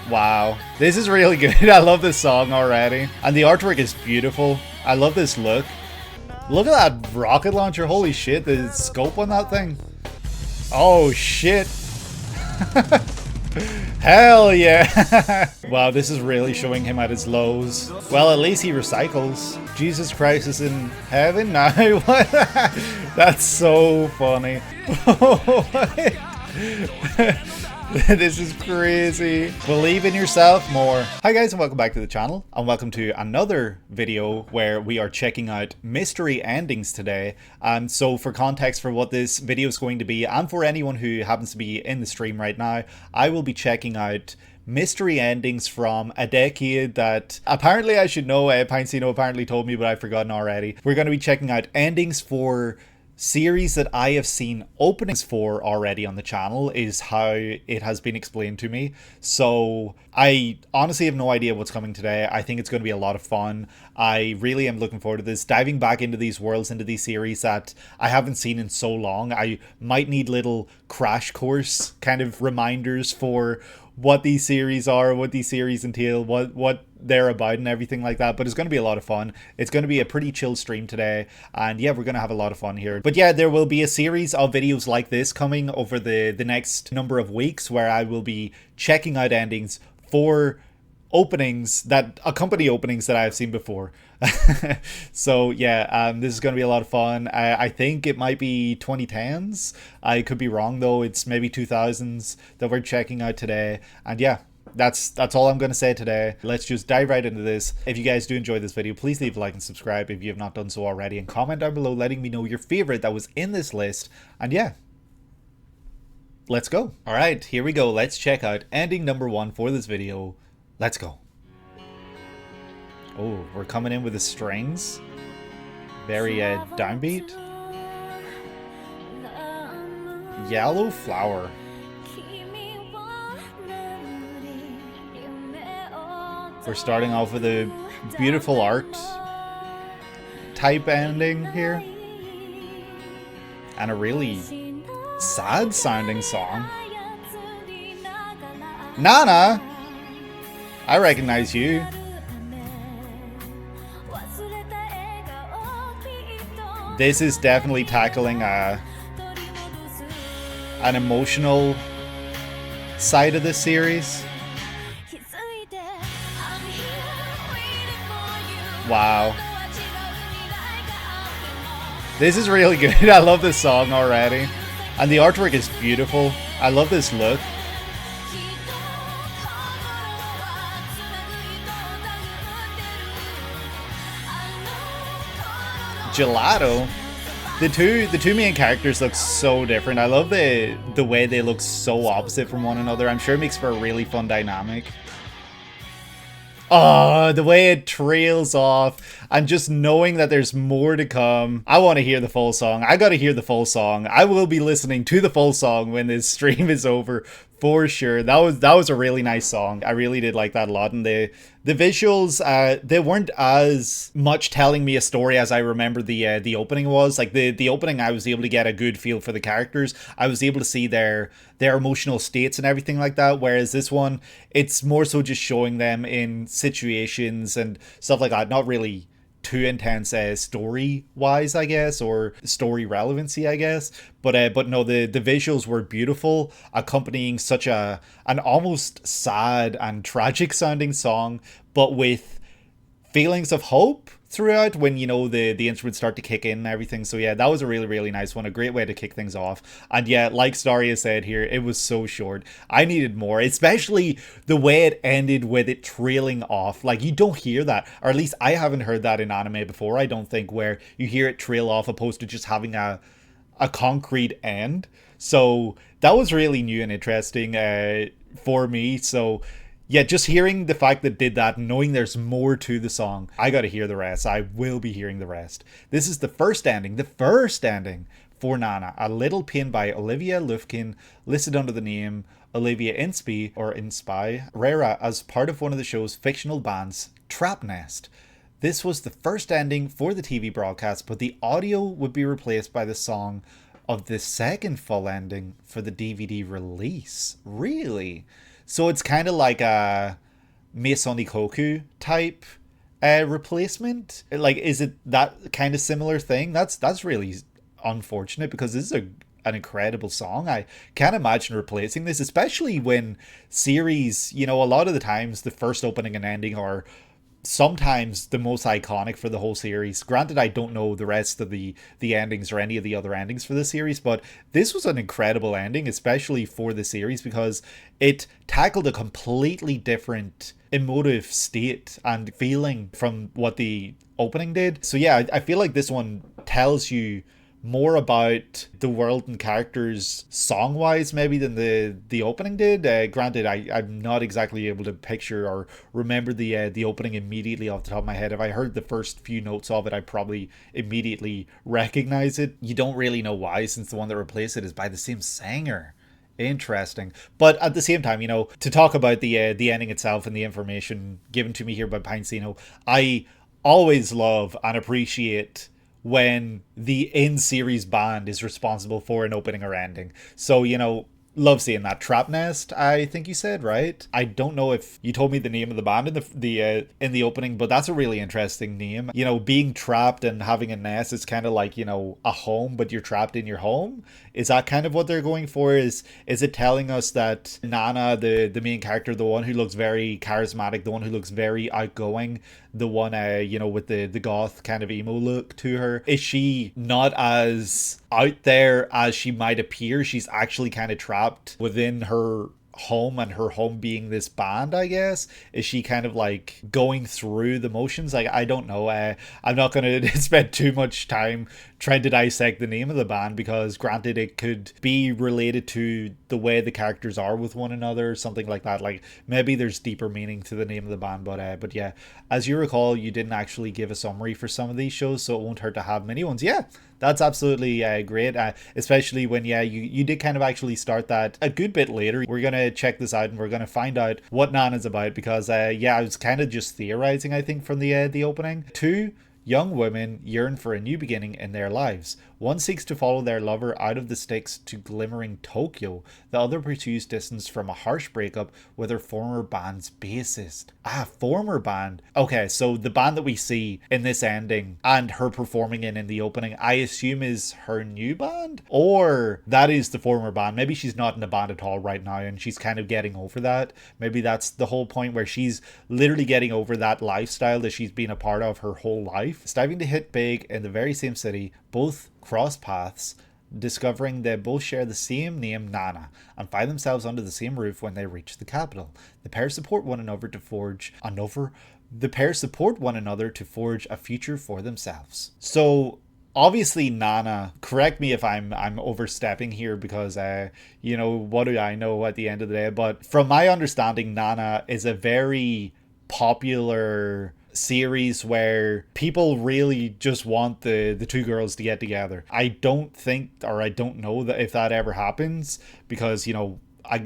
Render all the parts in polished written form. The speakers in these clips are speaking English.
Wow, this is really good. I love this song already. And the artwork is beautiful. I love this look. Look at that rocket launcher. Holy shit, the scope on that thing. Oh shit. Hell yeah. Wow, this is really showing him at his lows. Well, at least he recycles. Jesus Christ is in heaven now. What? That's so funny. This is crazy. Believe in yourself more. Hi guys, and welcome back to the channel, and welcome to another video where we are checking out mystery endings today. So for context for what this video is going to be, and for anyone who happens to be in the stream right now, I will be checking out mystery endings from a decade that apparently I should know. Pinecino apparently told me, but I've forgotten already. We're going to be checking out endings for series that I have seen openings for already on the channel, is how it has been explained to me. So I honestly have no idea what's coming today. I think it's going to be a lot of fun. I really am looking forward to this, diving back into these worlds, into these series that I haven't seen in so long. I might need little crash course kind of reminders for what these series are, what these series entail, what they're about and everything like that. But it's going to be a lot of fun. It's going to be a pretty chill stream today, and yeah, we're going to have a lot of fun here. But yeah, there will be a series of videos like this coming over the next number of weeks where I will be checking out endings for openings that accompany openings that I've seen before. So yeah, this is going to be a lot of fun. I think it might be 2010s. I could be wrong though. It's maybe 2000s that we're checking out today. And yeah, that's all I'm going to say today. Let's just dive right into this. If you guys do enjoy this video, please leave a like and subscribe if you have not done so already, and comment down below letting me know your favorite that was in this list. And yeah, let's go. All right, here we go. Let's check out ending number 1 for this video. Let's go. Oh, we're coming in with the strings. Very downbeat. Yellow flower. We're starting off with a beautiful art type ending here. And a really sad sounding song. Nana! I recognize you. This is definitely tackling an emotional side of this series. Wow. This is really good. I love this song already. And the artwork is beautiful. I love this look. Gelato. The two main characters look so different. I love the way they look so opposite from one another. I'm sure it makes for a really fun dynamic. Oh, the way it trails off, and just knowing that there's more to come. I want to hear the full song. I gotta hear the full song. I will be listening to the full song when this stream is over, for sure. That was a really nice song. I really did like that a lot. And the visuals, they weren't as much telling me a story as I remember the opening was. Like the opening, I was able to get a good feel for the characters. I was able to see their emotional states and everything like that. Whereas this one, it's more so just showing them in situations and stuff like that. Not really too intense story wise, I guess, or story relevancy, I guess, but no, the visuals were beautiful, accompanying such an almost sad and tragic sounding song, but with feelings of hope throughout when, you know, the instruments start to kick in and everything. So yeah, that was a really nice one, a great way to kick things off. And yeah, like Staria said here, it was so short. I needed more, especially the way it ended with it trailing off. Like, you don't hear that, or at least I haven't heard that in anime before, I don't think, where you hear it trail off opposed to just having a concrete end. So that was really new and interesting for me. So yeah, just hearing the fact that it did that, knowing there's more to the song, I gotta hear the rest. I will be hearing the rest. This is the first ending for Nana, a little pin by Olivia Lufkin, listed under the name Olivia Inspi, or Inspi, Reira, as part of one of the show's fictional bands, Trap Nest. This was the first ending for the TV broadcast, but the audio would be replaced by the song of the second full ending for the DVD release. Really? So it's kind of like a Meisonikoku type replacement. Like, is it that kind of similar thing? That's really unfortunate because this is an incredible song. I can't imagine replacing this, especially when series, a lot of the times the first opening and ending are sometimes the most iconic for the whole series. Granted, I don't know the rest of the endings or any of the other endings for the series, but this was an incredible ending, especially for the series, because it tackled a completely different emotive state and feeling from what the opening did. So yeah, I feel like this one tells you more about the world and characters song wise maybe than the opening did. Granted, I'm not exactly able to picture or remember the opening immediately off the top of my head. If I heard the first few notes of it, I probably immediately recognize it. You don't really know why, since the one that replaced it is by the same singer. Interesting. But at the same time, to talk about the ending itself and the information given to me here by Pinecino, I always love and appreciate when the in-series band is responsible for an opening or ending. So, love seeing that. Trap Nest, I think you said, right? I don't know if you told me the name of the band in the opening, but that's a really interesting name. Being trapped and having a nest is kind of like, a home, but you're trapped in your home. Is that kind of what they're going for? Is it telling us that Nana, the main character, the one who looks very charismatic, the one who looks very outgoing, the one with the goth kind of emo look to her, is she not as out there as she might appear? She's actually kind of trapped within her home, and her home being this band, I guess. Is she kind of like going through the motions? Like, I don't know. I'm not going to spend too much time trying to dissect the name of the band, because granted, it could be related to the way the characters are with one another or something like that. Like, maybe there's deeper meaning to the name of the band, but yeah, as you recall, you didn't actually give a summary for some of these shows, so it won't hurt to have mini ones. Yeah, that's absolutely great, especially when you did kind of actually start that a good bit later. We're gonna check this out and we're gonna find out what Nana's about, because I was kind of just theorizing, I think, from the opening. Two young women yearn for a new beginning in their lives. One seeks to follow their lover out of the sticks to glimmering Tokyo. The other pursues distance from a harsh breakup with her former band's bassist. Former band. Okay, so the band that we see in this ending and her performing in the opening, I assume is her new band? Or that is the former band. Maybe she's not in a band at all right now and she's kind of getting over that. Maybe that's the whole point, where she's literally getting over that lifestyle that she's been a part of her whole life. Striving to hit big in the very same city, both cross paths, discovering they both share the same name, Nana, and find themselves under the same roof when they reach the capital. The pair support one another to forge a future for themselves. So obviously Nana, correct me if I'm overstepping here, because what do I know at the end of the day, but from my understanding, Nana is a very popular series where people really just want the two girls to get together. I don't think, or I don't know that if that ever happens, because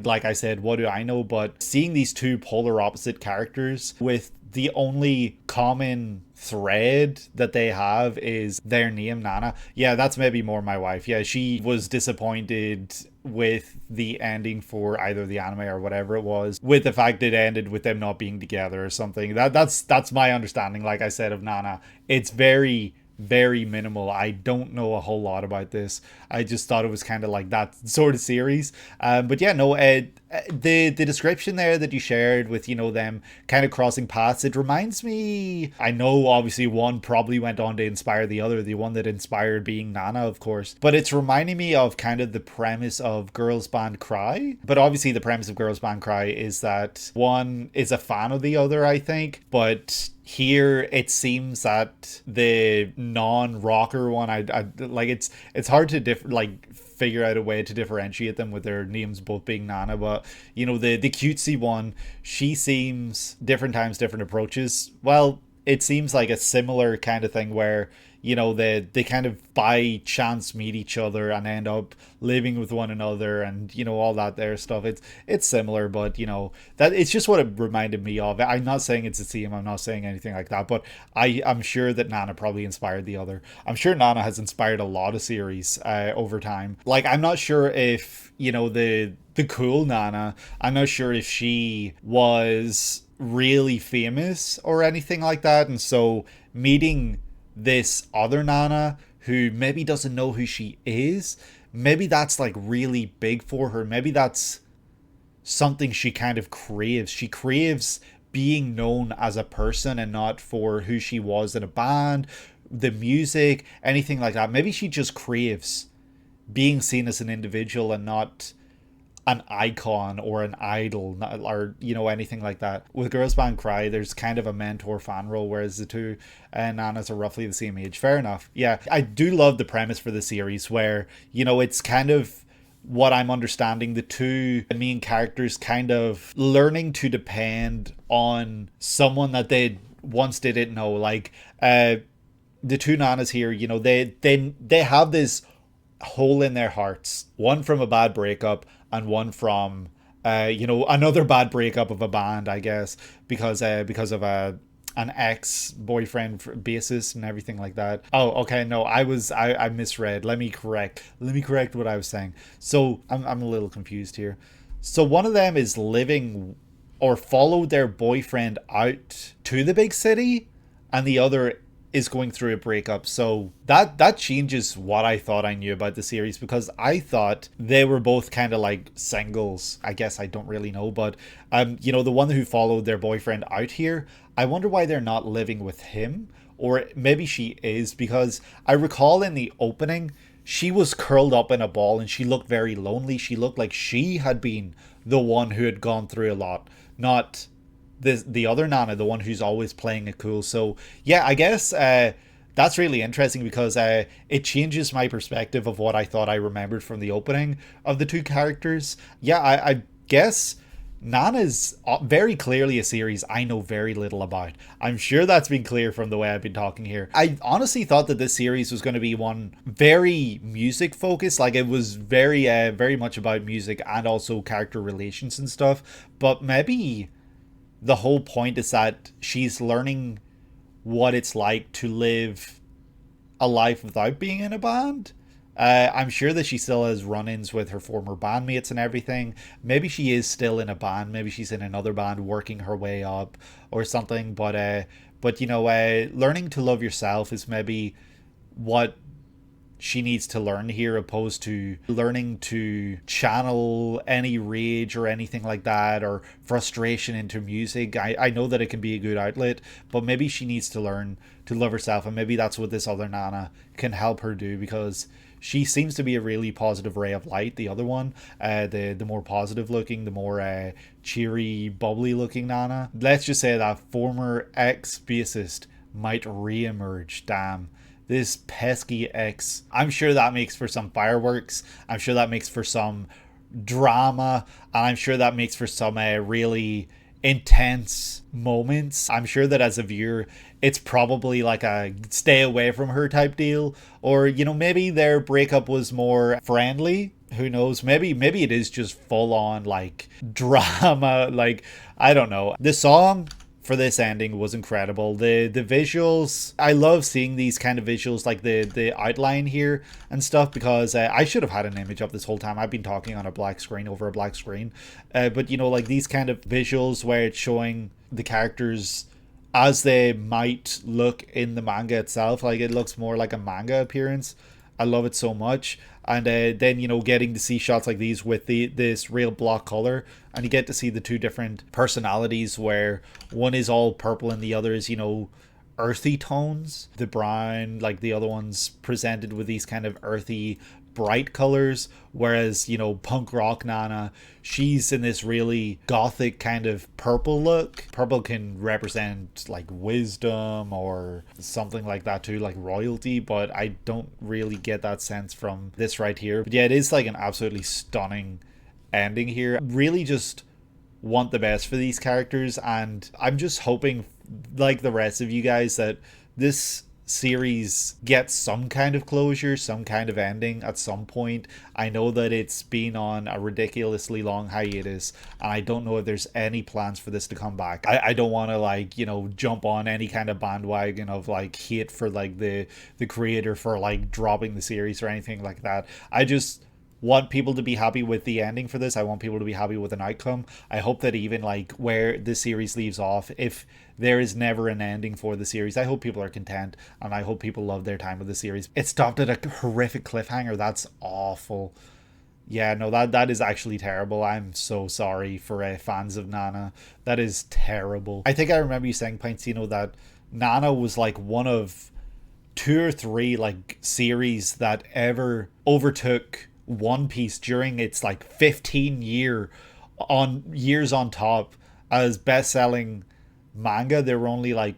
like I said, what do I know? But seeing these two polar opposite characters with the only common thread that they have is their name, Nana. Yeah, that's maybe more my wife. Yeah, she was disappointed with the ending for either the anime or whatever it was, with the fact that it ended with them not being together or something. That's my understanding, like I said, of Nana. It's very, very minimal. I don't know a whole lot about this. I just thought it was kind of like that sort of series. But yeah, no, the description there that you shared with them kind of crossing paths, it reminds me, I know obviously one probably went on to inspire the other, the one that inspired being Nana, of course, but it's reminding me of kind of the premise of Girls Band Cry. But obviously the premise of Girls Band Cry is that one is a fan of the other, I think, but here it seems that the non-rocker one, I like, it's hard to figure out a way to differentiate them with their names both being Nana. But the cutesy one, she seems different times, different approaches. Well, it seems like a similar kind of thing where they kind of by chance meet each other and end up living with one another, and all that there stuff. It's similar, but that it's just what it reminded me of. I'm not saying it's the same, I'm not saying anything like that, but I'm sure that Nana probably inspired the other. I'm sure Nana has inspired a lot of series over time. Like, I'm not sure if the cool Nana, I'm not sure if she was really famous or anything like that, and so meeting this other Nana who maybe doesn't know who she is, maybe that's like really big for her. Maybe that's something she kind of craves. She craves being known as a person and not for who she was in a band, the music, anything like that. Maybe she just craves being seen as an individual and not an icon or an idol, or anything like that. With Girls Band Cry, there's kind of a mentor fan role, whereas the two Nanas are roughly the same age. Fair enough. Yeah, I do love the premise for the series where it's kind of what I'm understanding, the two main characters kind of learning to depend on someone that they once didn't know. Like the two Nanas here, they have this hole in their hearts, one from a bad breakup and one from another bad breakup of a band, I guess, because of an ex-boyfriend bassist and everything like that. Oh, okay, no, I misread. Let me correct what I was saying. So I'm a little confused here. So one of them is living or followed their boyfriend out to the big city, and the other is going through a breakup. So that changes what I thought I knew about the series, because I thought they were both kind of like singles. I guess I don't really know, but the one who followed their boyfriend out here, I wonder why they're not living with him, or maybe she is, because I recall in the opening she was curled up in a ball and she looked very lonely. She looked like she had been the one who had gone through a lot, not the other Nana, the one who's always playing it cool. So yeah, I guess that's really interesting, because it changes my perspective of what I thought I remembered from the opening of the two characters. Yeah, I guess Nana's very clearly a series I know very little about. I'm sure that's been clear from the way I've been talking here. I honestly thought that this series was going to be one very music focused, like it was very much about music and also character relations and stuff, but maybe the whole point is that she's learning what it's like to live a life without being in a band. I'm sure that she still has run-ins with her former bandmates and everything. Maybe she is still in a band. Maybe she's in another band working her way up or something. But learning to love yourself is maybe what she needs to learn here, opposed to learning to channel any rage or anything like that, or frustration into music. I know that it can be a good outlet, but maybe she needs to learn to love herself, and maybe that's what this other Nana can help her do, because she seems to be a really positive ray of light. The other one, the more positive looking, the more cheery, bubbly looking Nana. Let's just say that former ex-bassist might re-emerge. Damn. This pesky ex. I'm sure that makes for some fireworks. I'm sure that makes for some drama. And I'm sure that makes for some really intense moments. I'm sure that as a viewer, it's probably like a stay away from her type deal. Or, maybe their breakup was more friendly. Who knows? Maybe it is just full on like drama. Like, I don't know. The song for this ending was incredible. The visuals, I love seeing these kind of visuals, like the outline here and stuff, because I should have had an image up this whole time. I've been talking on a black screen over a black screen, but like these kind of visuals where it's showing the characters as they might look in the manga itself. Like, it looks more like a manga appearance. I love it so much. And then, getting to see shots like these with this real block color, and you get to see the two different personalities, where one is all purple and the other is, earthy tones. The brown, like the other one's presented with these kind of earthy, bright colors, whereas punk rock Nana, she's in this really gothic kind of purple look. Purple can represent like wisdom or something like that too, like royalty, but I don't really get that sense from this right here. But yeah, it is like an absolutely stunning ending here. Really just want the best for these characters, and I'm just hoping, like the rest of you guys, that this series gets some kind of closure, some kind of ending at some point. I know that it's been on a ridiculously long hiatus, and I don't know if there's any plans for this to come back. I don't want to, like, you know, jump on any kind of bandwagon of like hate for like the creator for like dropping the series or anything like that. I just want people to be happy with the ending for this. I want people to be happy with an outcome. I hope that even like where the series leaves off, if there is never an ending for the series, I hope people are content, and I hope people love their time with the series. It stopped at a horrific cliffhanger. That's awful. Yeah, no, that is actually terrible. I'm so sorry for fans of Nana. That is terrible. I think I remember you saying, Pinecino, that Nana was like one of 2 or 3 like series that ever overtook One Piece during its like 15 years on top as best-selling manga. There were only like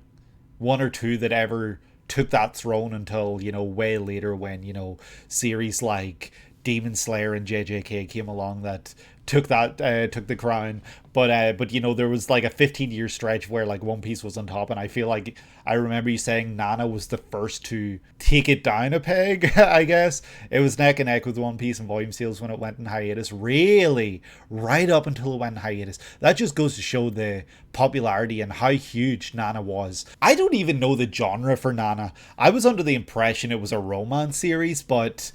1 or 2 that ever took that throne until, you know, way later, when, you know, series like Demon Slayer and JJK came along that took the crown. But you know, there was like a 15-year stretch where like One Piece was on top, and I feel like I remember you saying Nana was the first to take it down a peg. I guess it was neck and neck with One Piece and volume sales when it went in hiatus, really, right up until it went in hiatus. That just goes to show the popularity and how huge Nana was. I don't even know the genre for Nana. I was under the impression it was a romance series, but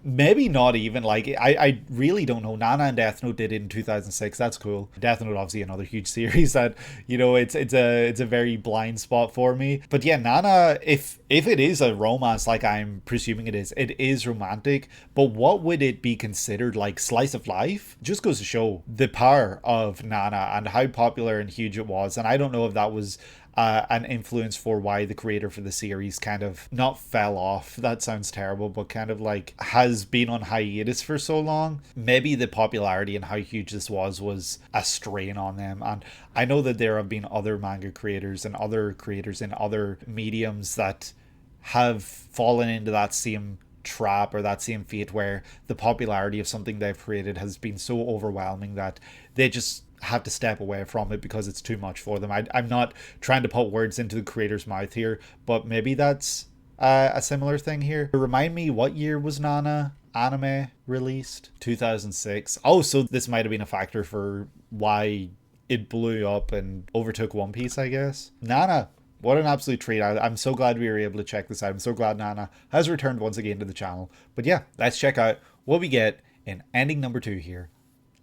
maybe not even. Like, I really don't know. Nana and Death Note did it in 2006. That's cool. Death Note, obviously another huge series that, you know, it's a very blind spot for me. But yeah, Nana, if it is a romance, like I'm presuming it is romantic, but what would it be considered? Like slice of life? Just goes to show the power of Nana and how popular and huge it was. And I don't know if that was an influence for why the creator for the series kind of not fell off, that sounds terrible, but kind of like has been on hiatus for so long. Maybe the popularity and how huge this was a strain on them. And I know that there have been other manga creators and other creators in other mediums that have fallen into that same trap or that same fate, where the popularity of something they've created has been so overwhelming that they just have to step away from it because it's too much for them. I'm not trying to put words into the creator's mouth here, but maybe that's a similar thing here. Remind me, what year was Nana anime released? 2006. Oh, so this might have been a factor for why it blew up and overtook One Piece, I guess. Nana, what an absolute treat. I'm so glad we were able to check this out. I'm so glad Nana has returned once again to the channel. But yeah, let's check out what we get in ending number 2 here.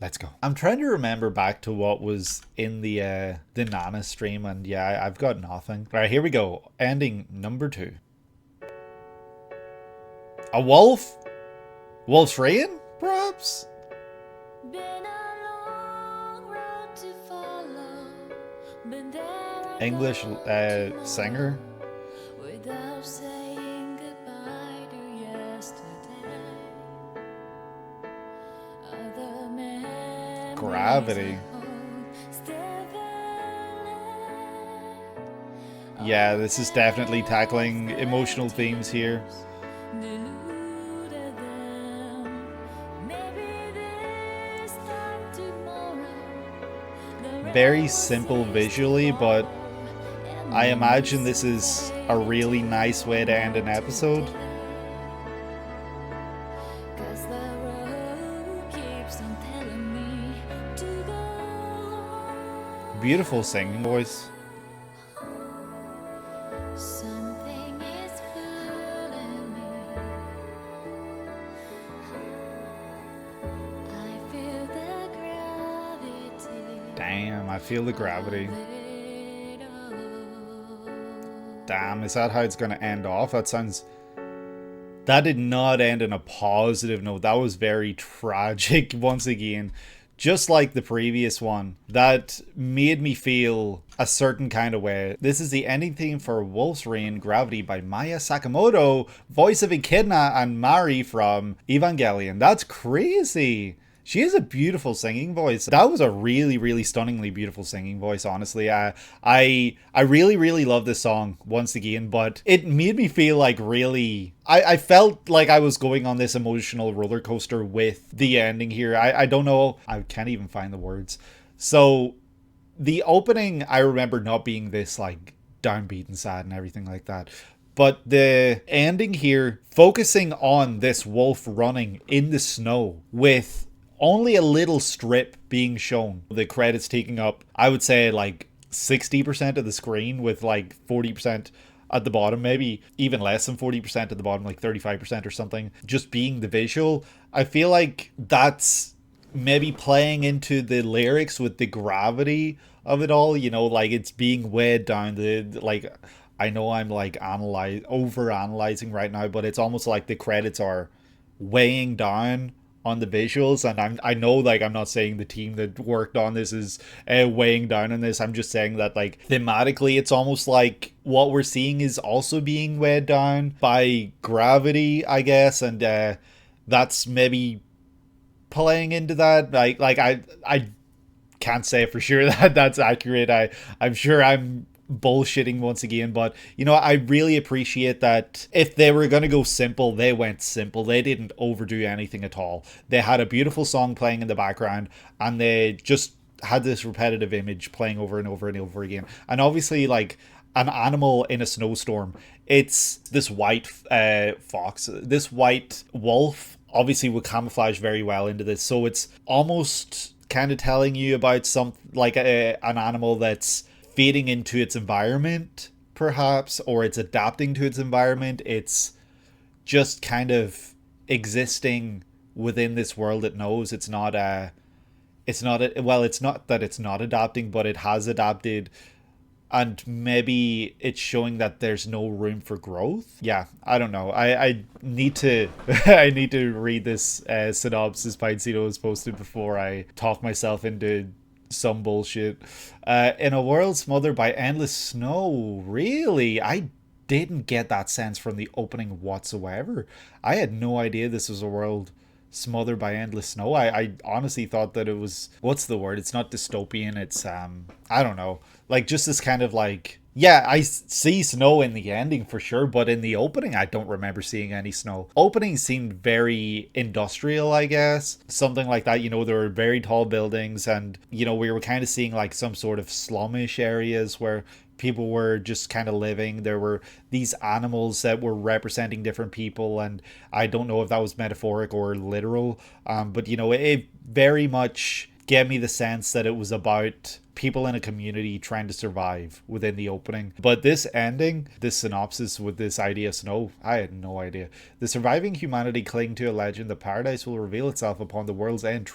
Let's go. I'm trying to remember back to what was in the Nana stream, and yeah, I've got nothing. All right, here we go. Ending number 2. A wolf? Wolf's Rain, perhaps? English singer? Gravity. Yeah, this is definitely tackling emotional themes here. Very simple visually, but I imagine this is a really nice way to end an episode. Beautiful singing voice. Damn, I feel the gravity. Damn, is that how it's gonna end off? That did not end on a positive note. That was very tragic once again. Just like the previous one, that made me feel a certain kind of way. This is the ending theme for Wolf's Rain Gravity by Maaya Sakamoto, voice of Echidna and Mari from Evangelion. That's crazy. She has a beautiful singing voice. That was a really, really stunningly beautiful singing voice, honestly. I really, really love this song once again, but it made me feel like really... I felt like I was going on this emotional roller coaster with the ending here. I don't know. I can't even find the words. So the opening, I remember not being this like downbeat and sad and everything like that. But the ending here, focusing on this wolf running in the snow with only a little strip being shown, the credits taking up, I would say, like 60% of the screen, with like 40% at the bottom, maybe even less than 40% at the bottom, like 35% or something, just being the visual. I feel like that's maybe playing into the lyrics with the gravity of it all, like it's being weighed down. Like, I know I'm like over analyzing right now, but it's almost like the credits are weighing down on the visuals. And I know, like, I'm not saying the team that worked on this is weighing down on this. I'm just saying that, like, thematically it's almost like what we're seeing is also being weighed down by gravity, I guess. And that's maybe playing into that. I can't say for sure that that's accurate. I'm sure I'm bullshitting once again, but I really appreciate that if they were going to go simple, they went simple. They didn't overdo anything at all. They had a beautiful song playing in the background, and they just had this repetitive image playing over and over and over again. And obviously, like, an animal in a snowstorm, it's this white fox, this white wolf, obviously would camouflage very well into this. So it's almost kind of telling you about some, like, an animal that's feeding into its environment, perhaps, or it's adapting to its environment. It's just kind of existing within this world it knows. It's not that it's not adapting, but it has adapted, and maybe it's showing that there's no room for growth. Yeah, I don't know. I need to I need to read this synopsis Pinecino has posted before I talk myself into some bullshit. In a world smothered by endless snow. Really? I didn't get that sense from the opening whatsoever. I had no idea this was a world smothered by endless snow. I honestly thought that it was, what's the word? It's not dystopian. It's I don't know. Like, just this kind of, like, yeah, I see snow in the ending for sure, but in the opening, I don't remember seeing any snow. Opening seemed very industrial, I guess. Something like that. There were very tall buildings, and, we were kind of seeing, like, some sort of slumish areas where people were just kind of living. There were these animals that were representing different people, and I don't know if that was metaphoric or literal, but, it very much gave me the sense that it was about people in a community trying to survive within the opening. But this ending, this synopsis with this idea of snow, I had no idea. The surviving humanity cling to a legend that paradise will reveal itself upon the world's end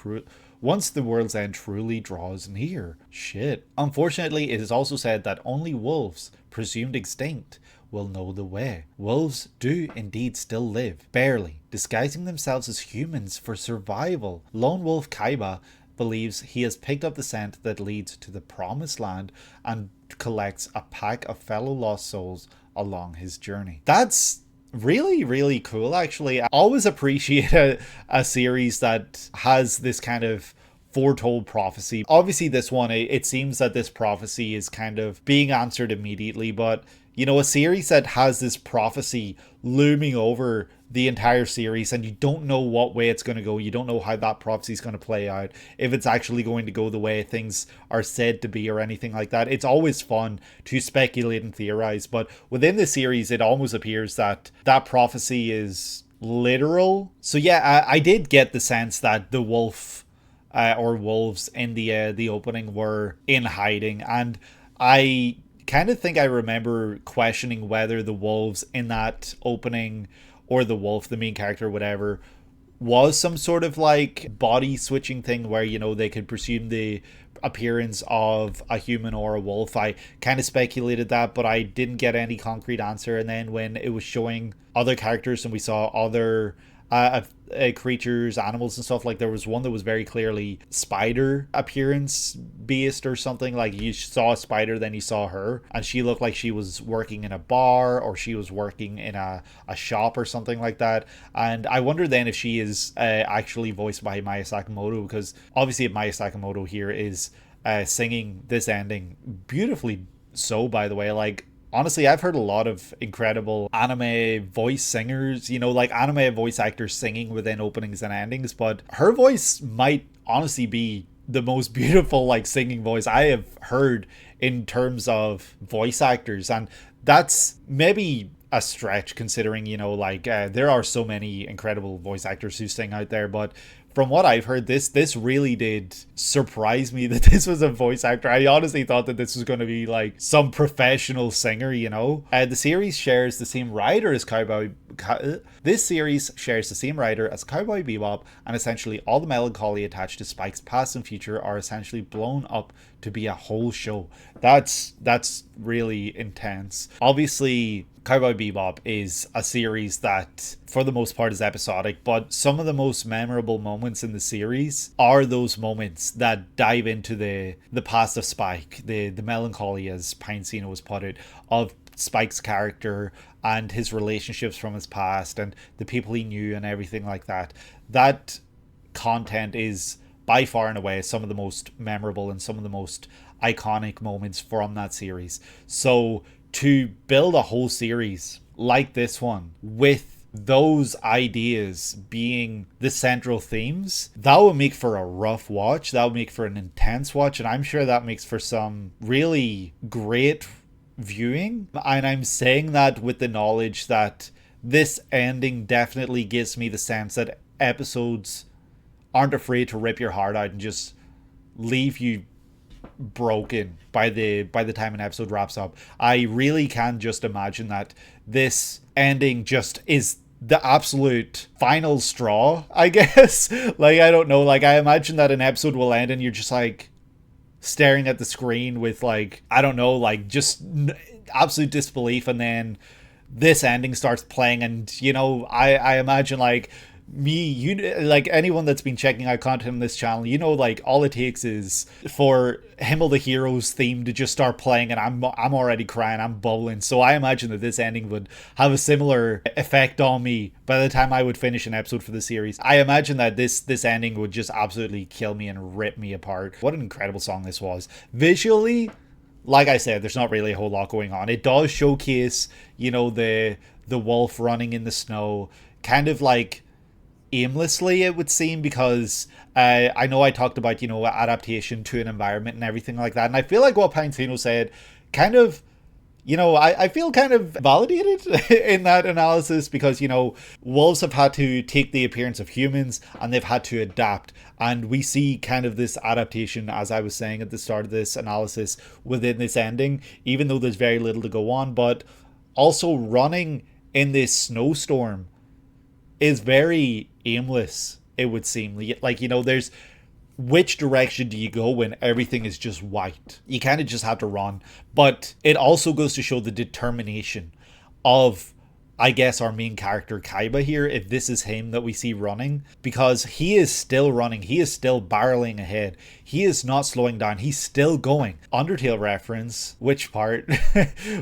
once the world's end truly draws near. Shit. Unfortunately, it is also said that only wolves, presumed extinct, will know the way. Wolves do indeed still live, barely, disguising themselves as humans for survival. Lone wolf Kaiba believes he has picked up the scent that leads to the promised land and collects a pack of fellow lost souls along his journey. That's really, really cool, actually. I always appreciate a series that has this kind of foretold prophecy. Obviously, this one, it seems that this prophecy is kind of being answered immediately, but a series that has this prophecy looming over the entire series, and you don't know what way it's going to go. You don't know how that prophecy is going to play out, if it's actually going to go the way things are said to be or anything like that. It's always fun to speculate and theorize, but within the series, it almost appears that that prophecy is literal. So yeah, I did get the sense that the wolf or wolves in the opening were in hiding, and I kind of think I remember questioning whether the wolves in that opening, or the wolf, the main character, whatever, was some sort of like body switching thing where, they could presume the appearance of a human or a wolf. I kind of speculated that, but I didn't get any concrete answer. And then when it was showing other characters and we saw other creatures, animals and stuff, like there was one that was very clearly spider appearance based or something. Like, you saw a spider, then you saw her, and she looked like she was working in a bar, or she was working in a shop or something like that. And I wonder then if she is actually voiced by Maaya Sakamoto, because obviously Maaya Sakamoto here is singing this ending beautifully. So, by the way, like, honestly, I've heard a lot of incredible anime voice singers, like anime voice actors singing within openings and endings, but her voice might honestly be the most beautiful, like, singing voice I have heard in terms of voice actors. And that's maybe a stretch considering, like there are so many incredible voice actors who sing out there, but from what I've heard, this really did surprise me that this was a voice actor. I honestly thought that this was going to be like some professional singer, The series shares the same writer as This series shares the same writer as Cowboy Bebop, and essentially all the melancholy attached to Spike's past and future are essentially blown up to be a whole show. That's really intense. Obviously, Cowboy Bebop is a series that, for the most part, is episodic, but some of the most memorable moments in the series are those moments that dive into the past of Spike, the melancholy, as Pinecino was put it, of Spike's character and his relationships from his past and the people he knew and everything like that. That content is by far and away some of the most memorable and some of the most iconic moments from that series. So to build a whole series like this one with those ideas being the central themes, that would make for a rough watch. That would make for an intense watch, and I'm sure that makes for some really great viewing. And I'm saying that with the knowledge that this ending definitely gives me the sense that episodes aren't afraid to rip your heart out and just leave you broken by the time an episode wraps up. I really can just imagine that this ending just is the absolute final straw, I guess. Like, I don't know, like I imagine that an episode will end and you're just like staring at the screen with like, I don't know, like just absolute disbelief, and then this ending starts playing, and I imagine like like anyone that's been checking out content on this channel, like all it takes is for Himmel the Hero's theme to just start playing and I'm already crying, I'm bubbling. So I imagine that this ending would have a similar effect on me by the time I would finish an episode for the series. I imagine that this ending would just absolutely kill me and rip me apart. What an incredible song this was. Visually, like I said, there's not really a whole lot going on. It does showcase, the wolf running in the snow, kind of like aimlessly, it would seem, because I know I talked about adaptation to an environment and everything like that, and I feel like what Pinecino said kind of I feel kind of validated in that analysis, because wolves have had to take the appearance of humans and they've had to adapt, and we see kind of this adaptation, as I was saying at the start of this analysis, within this ending, even though there's very little to go on. But also running in this snowstorm is very aimless, it would seem. Like, there's which direction do you go when everything is just white? You kind of just have to run. But it also goes to show the determination of, I guess, our main character Kaiba here, if this is him that we see running, because he is still running, he is still barreling ahead, he is not slowing down, he's still going. Undertale reference. Which part?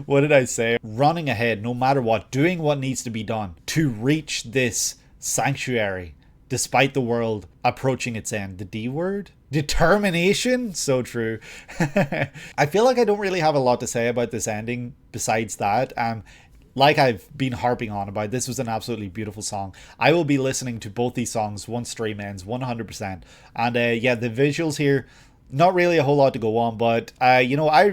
What did I say? Running ahead no matter what, doing what needs to be done to reach this sanctuary despite the world approaching its end. The D word? Determination? So true. I feel like I don't really have a lot to say about this ending besides that. Like I've been harping on about, this was an absolutely beautiful song. I will be listening to both these songs once stream ends, 100%. And yeah, the visuals here, not really a whole lot to go on, but I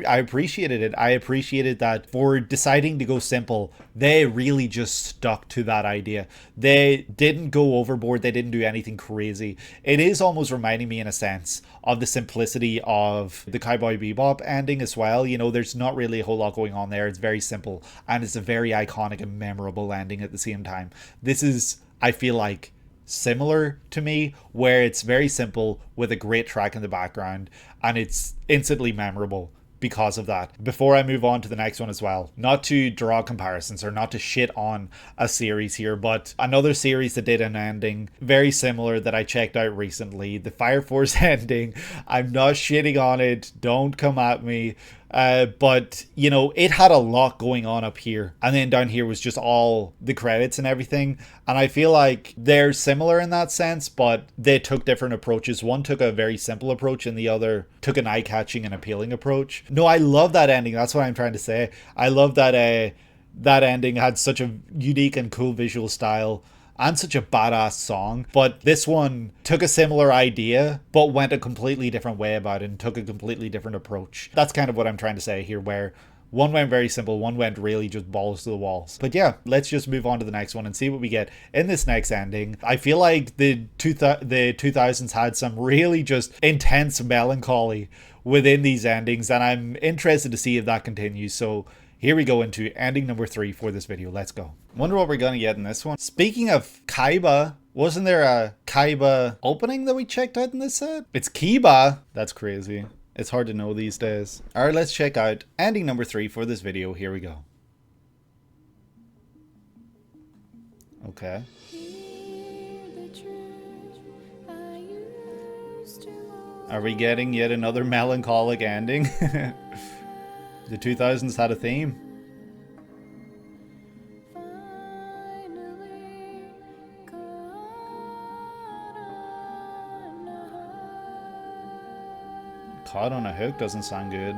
appreciated it. I appreciated that for deciding to go simple, they really just stuck to that idea. They didn't go overboard, they didn't do anything crazy. It is almost reminding me, in a sense, of the simplicity of the Cowboy Bebop ending as well. There's not really a whole lot going on there. It's very simple, and it's a very iconic and memorable ending at the same time. This is, I feel like, similar to me, where it's very simple with a great track in the background, and it's instantly memorable because of that. Before I move on to the next one as well, not to draw comparisons or not to shit on a series here, but another series that did an ending very similar that I checked out recently, the Fire Force ending. I'm not shitting on it, don't come at me. But it had a lot going on up here, and then down here was just all the credits and everything, and I feel like they're similar in that sense, but they took different approaches. One took a very simple approach and the other took an eye-catching and appealing approach. No, I love that ending. That's what I'm trying to say. I love that that ending had such a unique and cool visual style and such a badass song. But this one took a similar idea but went a completely different way about it and took a completely different approach. That's kind of what I'm trying to say here, where One went very simple, one went really just balls to the walls. But yeah, let's just move on to the next one and see what we get in this next ending. I feel like the 2000s had some really just intense melancholy within these endings, and I'm interested to see if that continues. So here we go into ending number 3 for this video. Let's go. Wonder what we're gonna get in this one. Speaking of Kaiba, wasn't there a Kaiba opening that we checked out in this set? It's Kiba. That's crazy. It's hard to know these days. Alright, let's check out ending number 3 for this video. Here we go. Okay. Are we getting yet another melancholic ending? The 2000s had a theme. Caught on a hook doesn't sound good.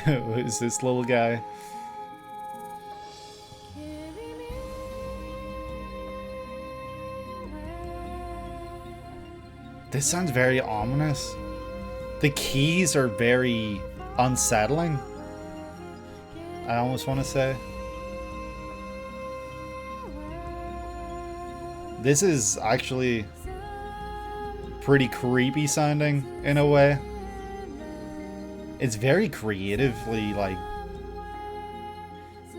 Who's this little guy? This sounds very ominous. The keys are very unsettling, I almost want to say. This is actually pretty creepy sounding in a way. It's very creatively, like,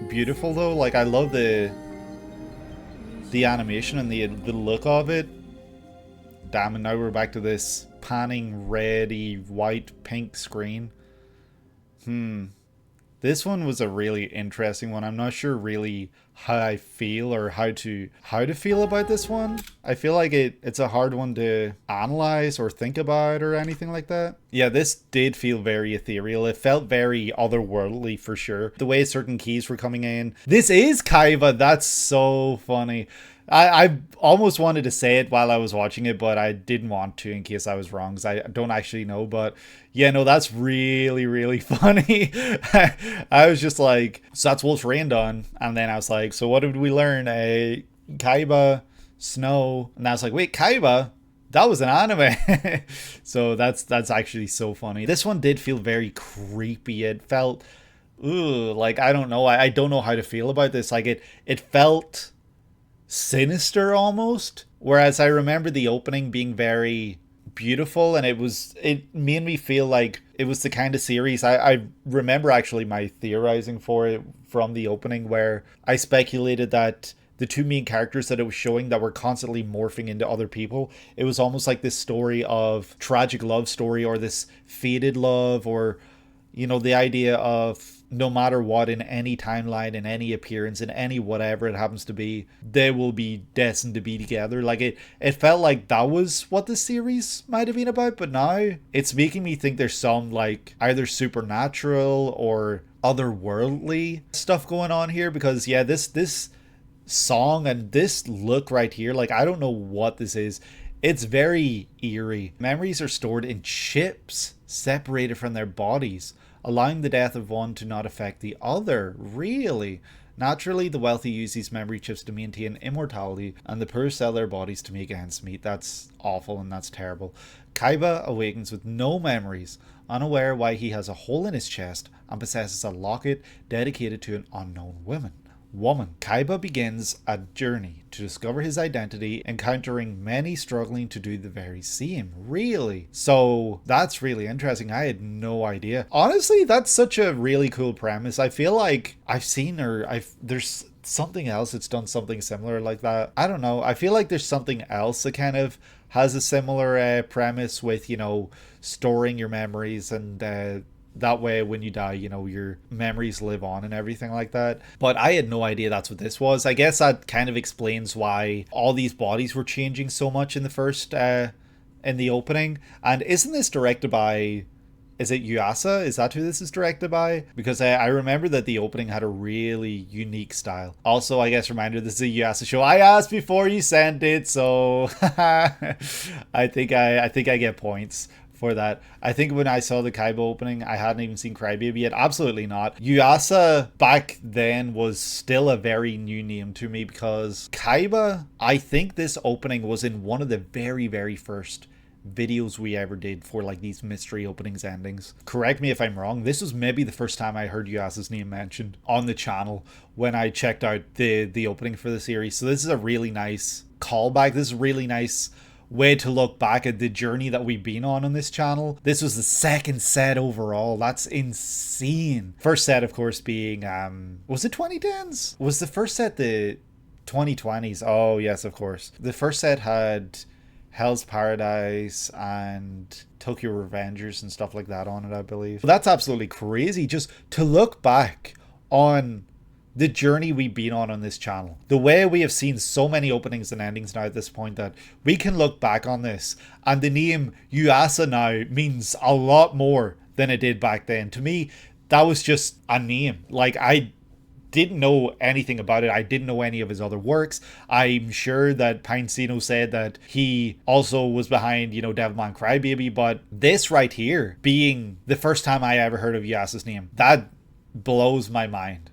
beautiful though. Like, I love the animation and the look of it. Damn, and now we're back to this panning reddy white pink screen. This one was a really interesting one. I'm not sure really how I feel or how to feel about this one. I feel like it's a hard one to analyze or think about or anything like that. Yeah, this did feel very ethereal. It felt very otherworldly for sure. The way certain keys were coming in. This is Kaiba. That's so funny. I almost wanted to say it while I was watching it, but I didn't want to in case I was wrong, because I don't actually know. But yeah, no, that's really, really funny. I was just like, so that's Wolf's Rain done. And then I was like, so what did we learn? Kaiba, Snow. And I was like, wait, Kaiba? That was an anime. So that's actually so funny. This one did feel very creepy. It felt, ooh, like, I don't know. I don't know how to feel about this. Like, it felt sinister almost, whereas I remember the opening being very beautiful, and it made me feel like it was the kind of series I remember actually my theorizing for it from the opening, where I speculated that the two main characters that it was showing that were constantly morphing into other people, it was almost like this story of tragic love story, or this fated love, or, you know, the idea of no matter what, in any timeline, in any appearance, in any whatever it happens to be, they will be destined to be together. Like, it felt like that was what the series might have been about, but now it's making me think there's some, like, either supernatural or otherworldly stuff going on here, because yeah, this song and this look right here, like, I don't know what this is. It's very eerie. Memories are stored in chips separated from their bodies, allowing the death of one to not affect the other. Really? Naturally, the wealthy use these memory chips to maintain immortality, and the poor sell their bodies to make ends meet. That's awful and that's terrible. Kaiba awakens with no memories, unaware why he has a hole in his chest, and possesses a locket dedicated to an unknown woman. Kaiba begins a journey to discover his identity, encountering many struggling to do the very same. Really? So that's really interesting. I had no idea. Honestly, that's such a really cool premise. I feel like I've seen there's something else that's done something similar like that. I don't know. I feel like there's something else that kind of has a similar premise with, you know, storing your memories, and that way when you die, you know, your memories live on and everything like that. But I had no idea that's what this was. I guess that kind of explains why all these bodies were changing so much in the first in the opening. And isn't this directed by, is it Yuasa? Is that who this is directed by? Because I remember that the opening had a really unique style. Also, I guess reminder, this is a Yuasa show. I asked before you sent it, so I think I get points for that. I think when I saw the Kaiba opening, I hadn't even seen Crybaby yet. Absolutely not. Yuasa back then was still a very new name to me because Kaiba, I think this opening was in one of the very, very first videos we ever did for like these mystery openings endings. Correct me if I'm wrong. This was maybe the first time I heard Yuasa's name mentioned on the channel when I checked out the opening for the series. So this is a really nice callback. This is a really nice way to look back at the journey that we've been on this channel. This was the second set overall. That's insane. First set, of course, being was it 2010s? Was the first set the 2020s? Oh yes, of course. The first set had Hell's Paradise and Tokyo Revengers and stuff like that on it, I believe. That's absolutely crazy just to look back on the journey we've been on this channel. The way we have seen so many openings and endings now at this point that we can look back on this, and the name Yuasa now means a lot more than it did back then. To me, that was just a name. Like, I didn't know anything about it. I didn't know any of his other works. I'm sure that Pinecino said that he also was behind, Devilman Crybaby, but this right here being the first time I ever heard of Yuasa's name, that blows my mind.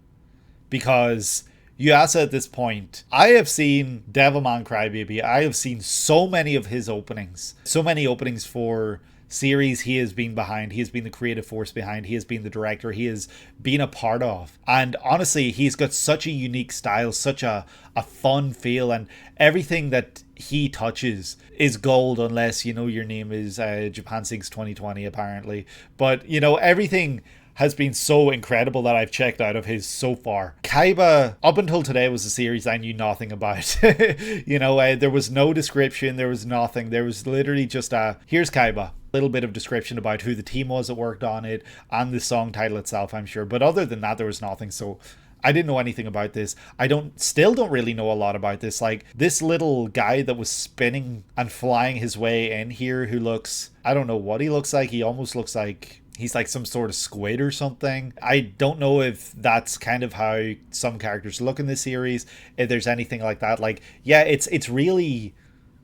Because Yuasa at this point, I have seen Devilman Crybaby. I have seen so many of his openings. So many openings for series he has been behind. He has been the creative force behind. He has been the director. He has been a part of. And honestly, he's got such a unique style, such a fun feel, and everything that he touches is gold unless, your name is Japan Sings 2020 apparently. But, everything has been so incredible that I've checked out of his so far. Kaiba, up until today, was a series I knew nothing about. There was no description, there was nothing. There was literally just here's Kaiba. Little bit of description about who the team was that worked on it and the song title itself, I'm sure. But other than that, there was nothing. So I didn't know anything about this. I still don't really know a lot about this. Like, this little guy that was spinning and flying his way in here who looks, I don't know what he looks like. He almost looks like he's like some sort of squid or something. I don't know if that's kind of how some characters look in this series, if there's anything like that. Like, yeah, it's really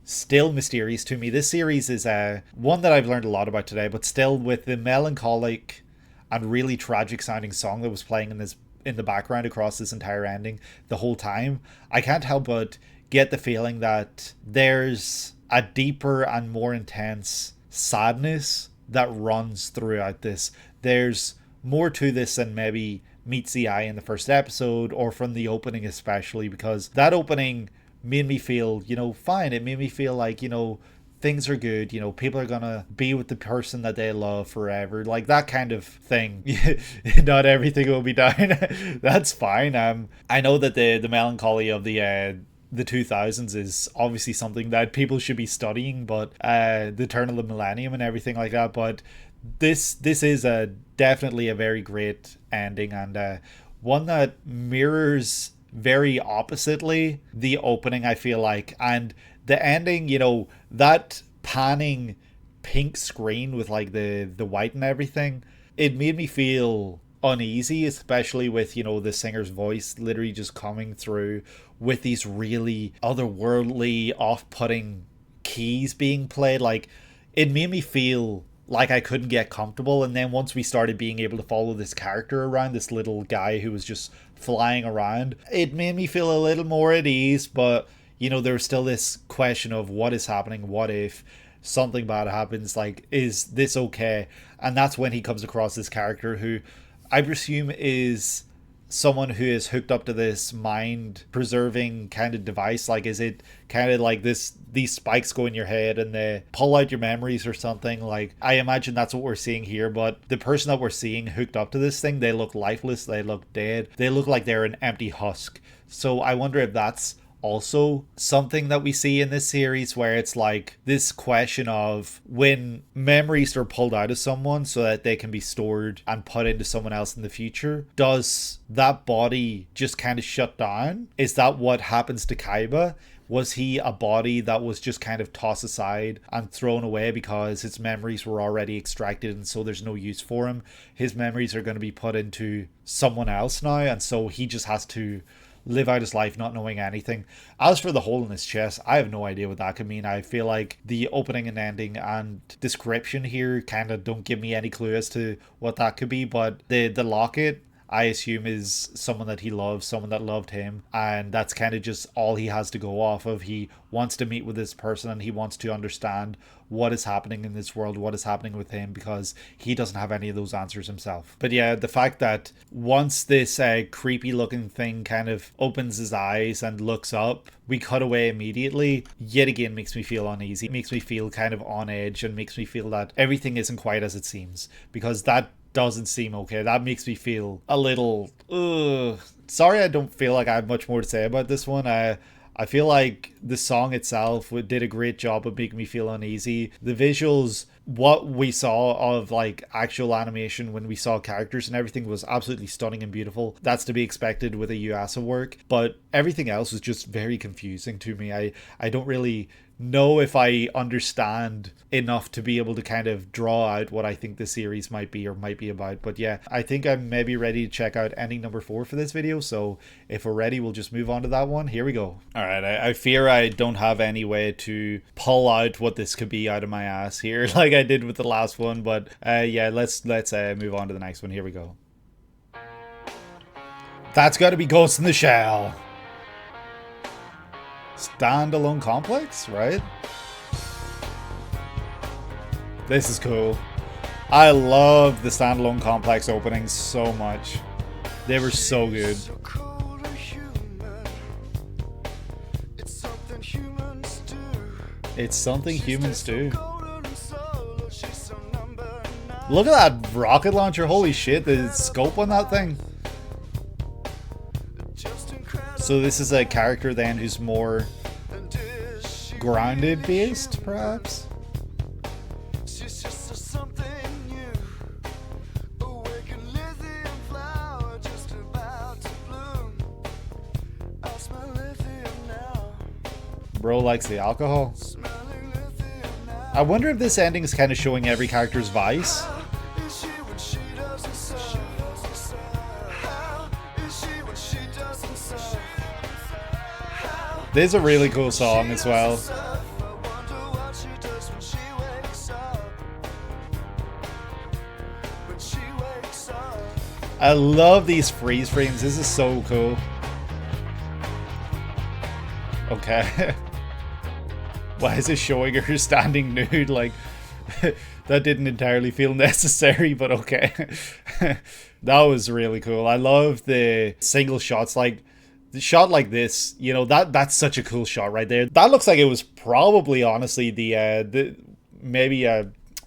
still mysterious to me. This series is one that I've learned a lot about today, but still with the melancholic and really tragic sounding song that was playing in the background across this entire ending the whole time, I can't help but get the feeling that there's a deeper and more intense sadness that runs throughout this. There's more to this than maybe meets the eye in the first episode or from the opening, especially because that opening made me feel, fine. It made me feel like, things are good, people are gonna be with the person that they love forever, like that kind of thing. Not everything will be down. That's fine. I know that the melancholy of the 2000s is obviously something that people should be studying, but the turn of the millennium and everything like that, but this is definitely a very great ending, and one that mirrors very oppositely the opening, I feel like. And the ending, that panning pink screen with like the white and everything, it made me feel uneasy, especially with the singer's voice literally just coming through with these really otherworldly, off-putting keys being played. Like, it made me feel like I couldn't get comfortable. And then once we started being able to follow this character around, this little guy who was just flying around, it made me feel a little more at ease. But there's still this question of what is happening. What if something bad happens? Like, is this okay? And that's when he comes across this character who I presume is someone who is hooked up to this mind preserving kind of device. Like, is it kind of like these spikes go in your head and they pull out your memories or something? Like, I imagine that's what we're seeing here, but the person that we're seeing hooked up to this thing, they look lifeless, they look dead, they look like they're an empty husk. So I wonder if that's also something that we see in this series, where it's like this question of when memories are pulled out of someone so that they can be stored and put into someone else in the future, does that body just kind of shut down? Is that what happens to Kaiba? Was he a body that was just kind of tossed aside and thrown away because his memories were already extracted and so there's no use for him? His memories are going to be put into someone else now, and so he just has to live out his life not knowing anything. As for the hole in his chest, I have no idea what that could mean. I feel like the opening and ending and description here kind of don't give me any clue as to what that could be, but the locket, I assume, is someone that he loves, someone that loved him, and that's kind of just all he has to go off of. He wants to meet with this person and he wants to understand what is happening in this world, what is happening with him, because he doesn't have any of those answers himself. But yeah, the fact that once this creepy looking thing kind of opens his eyes and looks up, we cut away immediately, yet again makes me feel uneasy, makes me feel kind of on edge, and makes me feel that everything isn't quite as it seems, because that doesn't seem okay. That makes me feel a little sorry, I don't feel like I have much more to say about this one. I feel like the song itself did a great job of making me feel uneasy. The visuals, what we saw of like actual animation when we saw characters and everything, was absolutely stunning and beautiful. That's to be expected with a Yuasa work, but everything else was just very confusing to me. I don't really know if I understand enough to be able to kind of draw out what I think the series might be or might be about. But yeah, I think I'm maybe ready to check out ending number 4 for this video, so if we're ready, we'll just move on to that one. Here we go. Alright, I fear I don't have any way to pull out what this could be out of my ass here like I did with the last one, but yeah, let's move on to the next one. Here we go. That's gotta be Ghost in the Shell. Standalone complex, right? This is cool. I love the standalone complex openings so much. They were so good. It's something humans do. Look at that rocket launcher. Holy shit, the scope on that thing. So this is a character then who's more grounded based, perhaps? Bro likes the alcohol. I wonder if this ending is kind of showing every character's vice. This is a really cool song as well. I love these freeze frames. This is so cool. Okay. Why is it showing her standing nude? Like, that didn't entirely feel necessary, but okay. That was really cool. I love the single shots, like the shot like this, you know, that's such a cool shot right there. That looks like it was probably honestly the maybe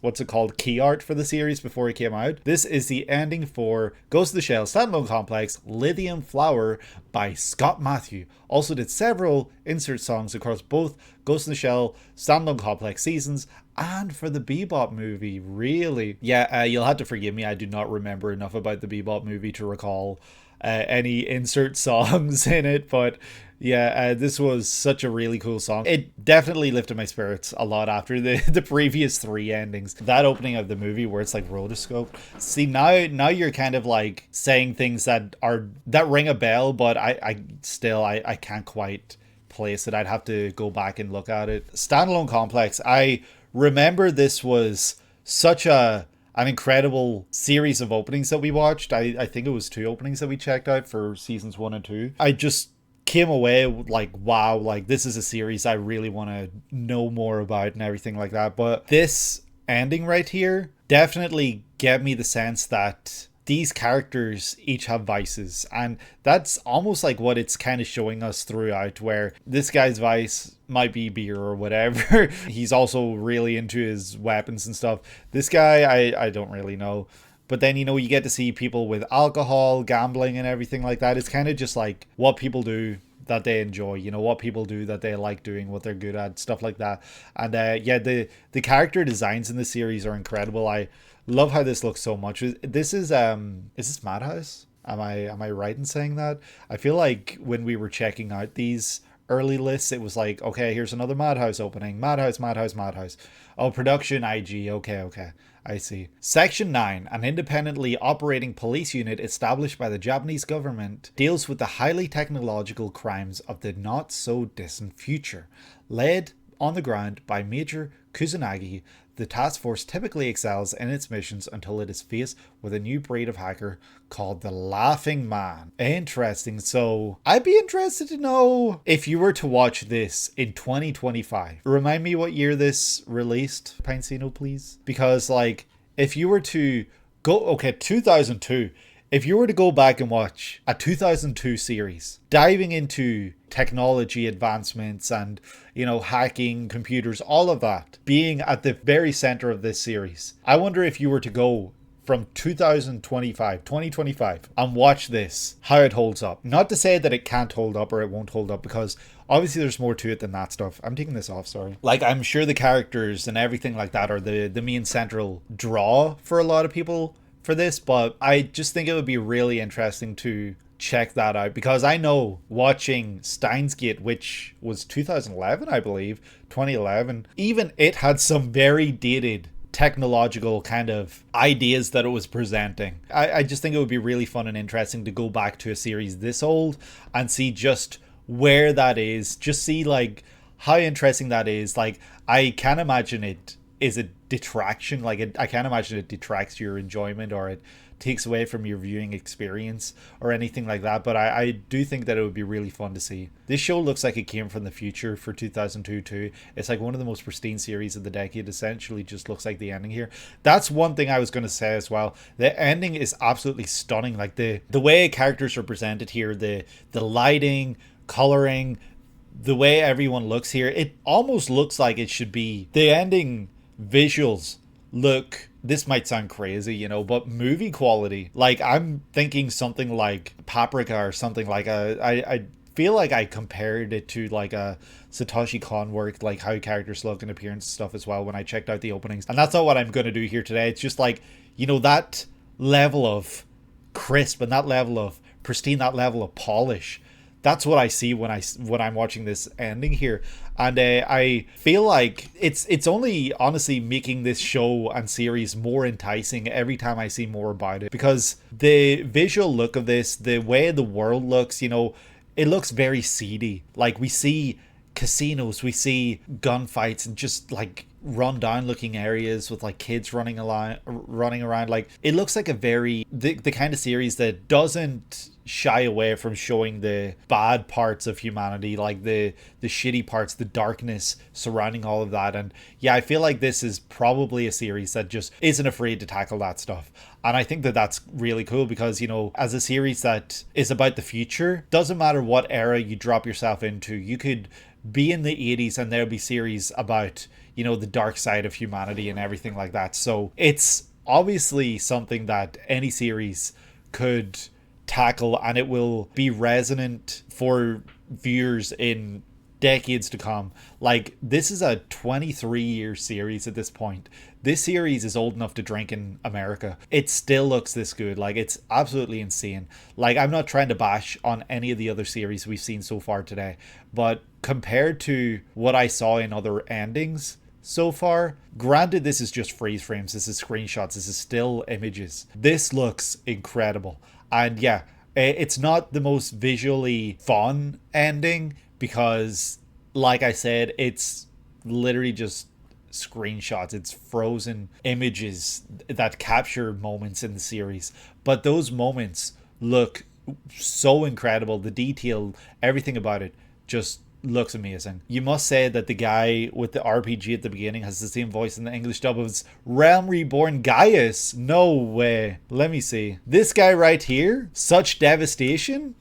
what's it called, key art for the series before it came out. This is the ending for Ghost of the Shell Standalone Complex Lithium Flower by Scott Matthew. Also did several insert songs across both Ghost of the Shell Standalone Complex seasons and for the Bebop movie. Really? Yeah, you'll have to forgive me, I do not remember enough about the Bebop movie to recall any insert songs in it, but yeah, this was such a really cool song. It definitely lifted my spirits a lot after the previous 3 endings. That opening of the movie where it's like rotoscope. See, now you're kind of like saying things that ring a bell, but I still can't quite place it. I'd have to go back and look at it. Standalone Complex, I remember this was such an incredible series of openings that we watched. I think it was 2 openings that we checked out for seasons 1 and 2. I just came away like, wow, like this is a series I really want to know more about and everything like that. But this ending right here definitely gave me the sense that these characters each have vices, and that's almost like what it's kind of showing us throughout, where this guy's vice might be beer or whatever. He's also really into his weapons and stuff. This guy, I don't really know. But then, you know, you get to see people with alcohol, gambling and everything like that. It's kind of just like what people do that they enjoy, you know, what people do that they like doing, what they're good at, stuff like that. And yeah, the character designs in the series are incredible. I love how this looks so much. This is this Madhouse? Am I right in saying that? I feel like when we were checking out these early lists, it was like, okay, here's another Madhouse opening. Madhouse, Madhouse, Madhouse. Oh, production IG. Okay, okay. I see. Section 9, an independently operating police unit established by the Japanese government, deals with the highly technological crimes of the not so distant future. Led on the ground by Major Kusanagi, the task force typically excels in its missions until it is faced with a new breed of hacker called the Laughing Man. Interesting. So I'd be interested to know if you were to watch this in 2025. Remind me what year this released, Pinecino, please. Because like, if you were to go, okay, 2002. If you were to go back and watch a 2002 series, diving into technology advancements and, you know, hacking computers, all of that, being at the very center of this series, I wonder if you were to go from 2025, and watch this, how it holds up. Not to say that it can't hold up or it won't hold up, because obviously there's more to it than that stuff. I'm taking this off, sorry. Like, I'm sure the characters and everything like that are the main central draw for a lot of people for this, but I just think it would be really interesting to check that out, because I know watching Steins Gate, which was 2011, I believe, 2011, even it had some very dated technological kind of ideas that it was presenting. I just think it would be really fun and interesting to go back to a series this old and see just where that is, just see like how interesting that is. Like, I can't imagine it is a detraction, like I can't imagine it detracts your enjoyment or it takes away from your viewing experience or anything like that, but I do think that it would be really fun to see. This show looks like it came from the future for 2002 too. It's like one of the most pristine series of the decade. Essentially just looks like the ending here. That's one thing I was going to say as well. The ending is absolutely stunning. Like the way characters are presented here, the lighting, coloring, the way everyone looks here, it almost looks like it should be the ending. Visuals look, this might sound crazy, you know, but movie quality. Like, I'm thinking something like Paprika or something like I feel like I compared it to like a Satoshi Kon work, like how characters look and appearance and stuff as well when I checked out the openings. And that's not what I'm going to do here today. It's just like, you know, that level of crisp and that level of pristine, that level of polish. That's what I see when I'm watching this ending here, and I feel like it's only honestly making this show and series more enticing every time I see more about it, because the visual look of this, the way the world looks, you know, it looks very seedy. Like, we see casinos, we see gunfights and just like run down looking areas with like kids running around. Like, it looks like a very the kind of series that doesn't shy away from showing the bad parts of humanity, like the shitty parts, the darkness surrounding all of that. And yeah, I feel like this is probably a series that just isn't afraid to tackle that stuff. And I think that that's really cool, because, you know, as a series that is about the future, doesn't matter what era you drop yourself into, you could be in the 80s and there'll be series about, you know, the dark side of humanity and everything like that. So it's obviously something that any series could tackle, and it will be resonant for viewers in decades to come. Like, this is a 23-year series at this point. This series is old enough to drink in America. It still looks this good. Like, it's absolutely insane. Like, I'm not trying to bash on any of the other series we've seen so far today, but compared to what I saw in other endings so far, granted this is just freeze frames, this is screenshots, this is still images, this looks incredible. And yeah, it's not the most visually fun ending, because like I said, it's literally just screenshots, it's frozen images that capture moments in the series, but those moments look so incredible. The detail, everything about it just looks amazing. You must say that the guy with the RPG at the beginning has the same voice in the English dub as Realm Reborn Gaius. No way. Let me see. This guy right here, Such Devastation?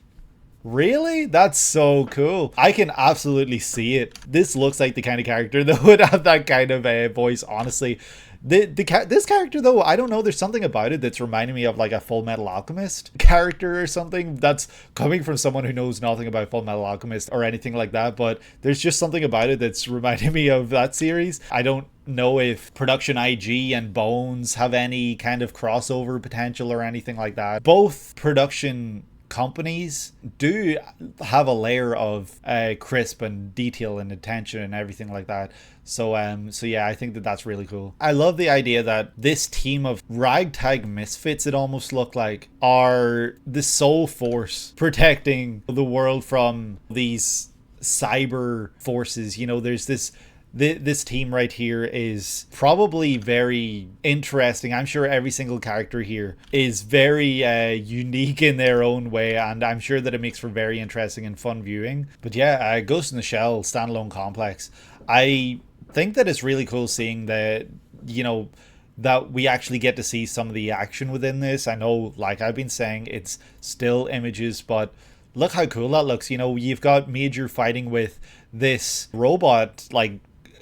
Really? That's so cool. I can absolutely see it. This looks like the kind of character that would have that kind of voice, honestly. This character, though, I don't know, there's something about it that's reminding me of like a Full Metal Alchemist character or something. That's coming from someone who knows nothing about Full Metal Alchemist or anything like that, but there's just something about it that's reminding me of that series. I don't know if Production IG and Bones have any kind of crossover potential or anything like that. Both Production companies do have a layer of crisp and detail and attention and everything like that. So yeah, I think that that's really cool. I love the idea that this team of ragtag misfits, it almost look like, are the sole force protecting the world from these cyber forces. You know, there's this team right here is probably very interesting. I'm sure every single character here is very unique in their own way, and I'm sure that it makes for very interesting and fun viewing. But yeah, Ghost in the Shell standalone complex. I think that it's really cool seeing that, you know, that we actually get to see some of the action within this. I know, like I've been saying, it's still images, but look how cool that looks. You know, you've got Major fighting with this robot, like,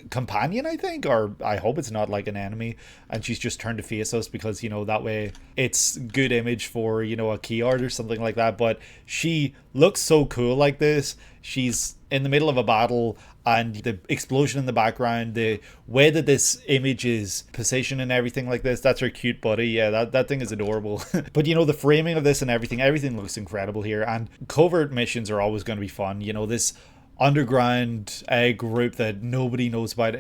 companion, I think, or I hope it's not like an enemy, and she's just turned to face us because, you know, that way it's good image for, you know, a key art or something like that. But she looks so cool like this. She's in the middle of a battle, and the explosion in the background, the way that this image is positioned and everything like this, that's her cute buddy. Yeah, that thing is adorable. But, you know, the framing of this and everything looks incredible here, and covert missions are always going to be fun. You know, this underground group that nobody knows about.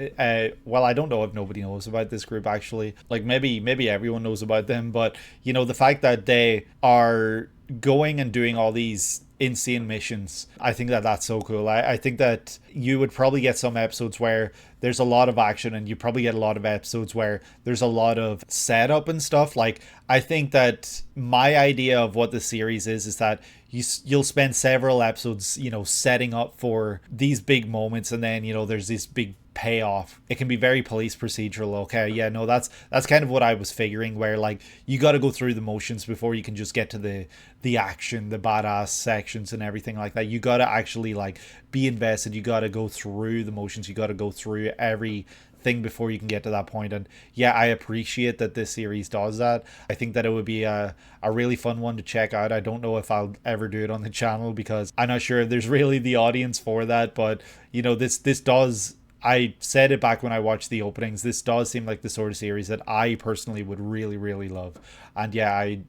Well, I don't know if nobody knows about this group, actually. Like, maybe everyone knows about them, but, you know, the fact that they are going and doing all these insane missions, I think that that's so cool. I think that you would probably get some episodes where there's a lot of action, and you probably get a lot of episodes where there's a lot of setup and stuff. Like, I think that my idea of what the series is that you'll spend several episodes, you know, setting up for these big moments, and then, you know, there's this big payoff. It can be very police procedural. Okay, yeah, no, that's kind of what I was figuring, where, like, you got to go through the motions before you can just get to the action, the badass sections and everything like that. You got to actually, like, be invested. You got to go through the motions. You got to go through everything before you can get to that point. And yeah, I appreciate that this series does that. I think that it would be a really fun one to check out. I don't know if I'll ever do it on the channel, because I'm not sure if there's really the audience for that, but, you know, this does, I said it back when I watched the openings, this does seem like the sort of series that I personally would really, really love. And yeah, I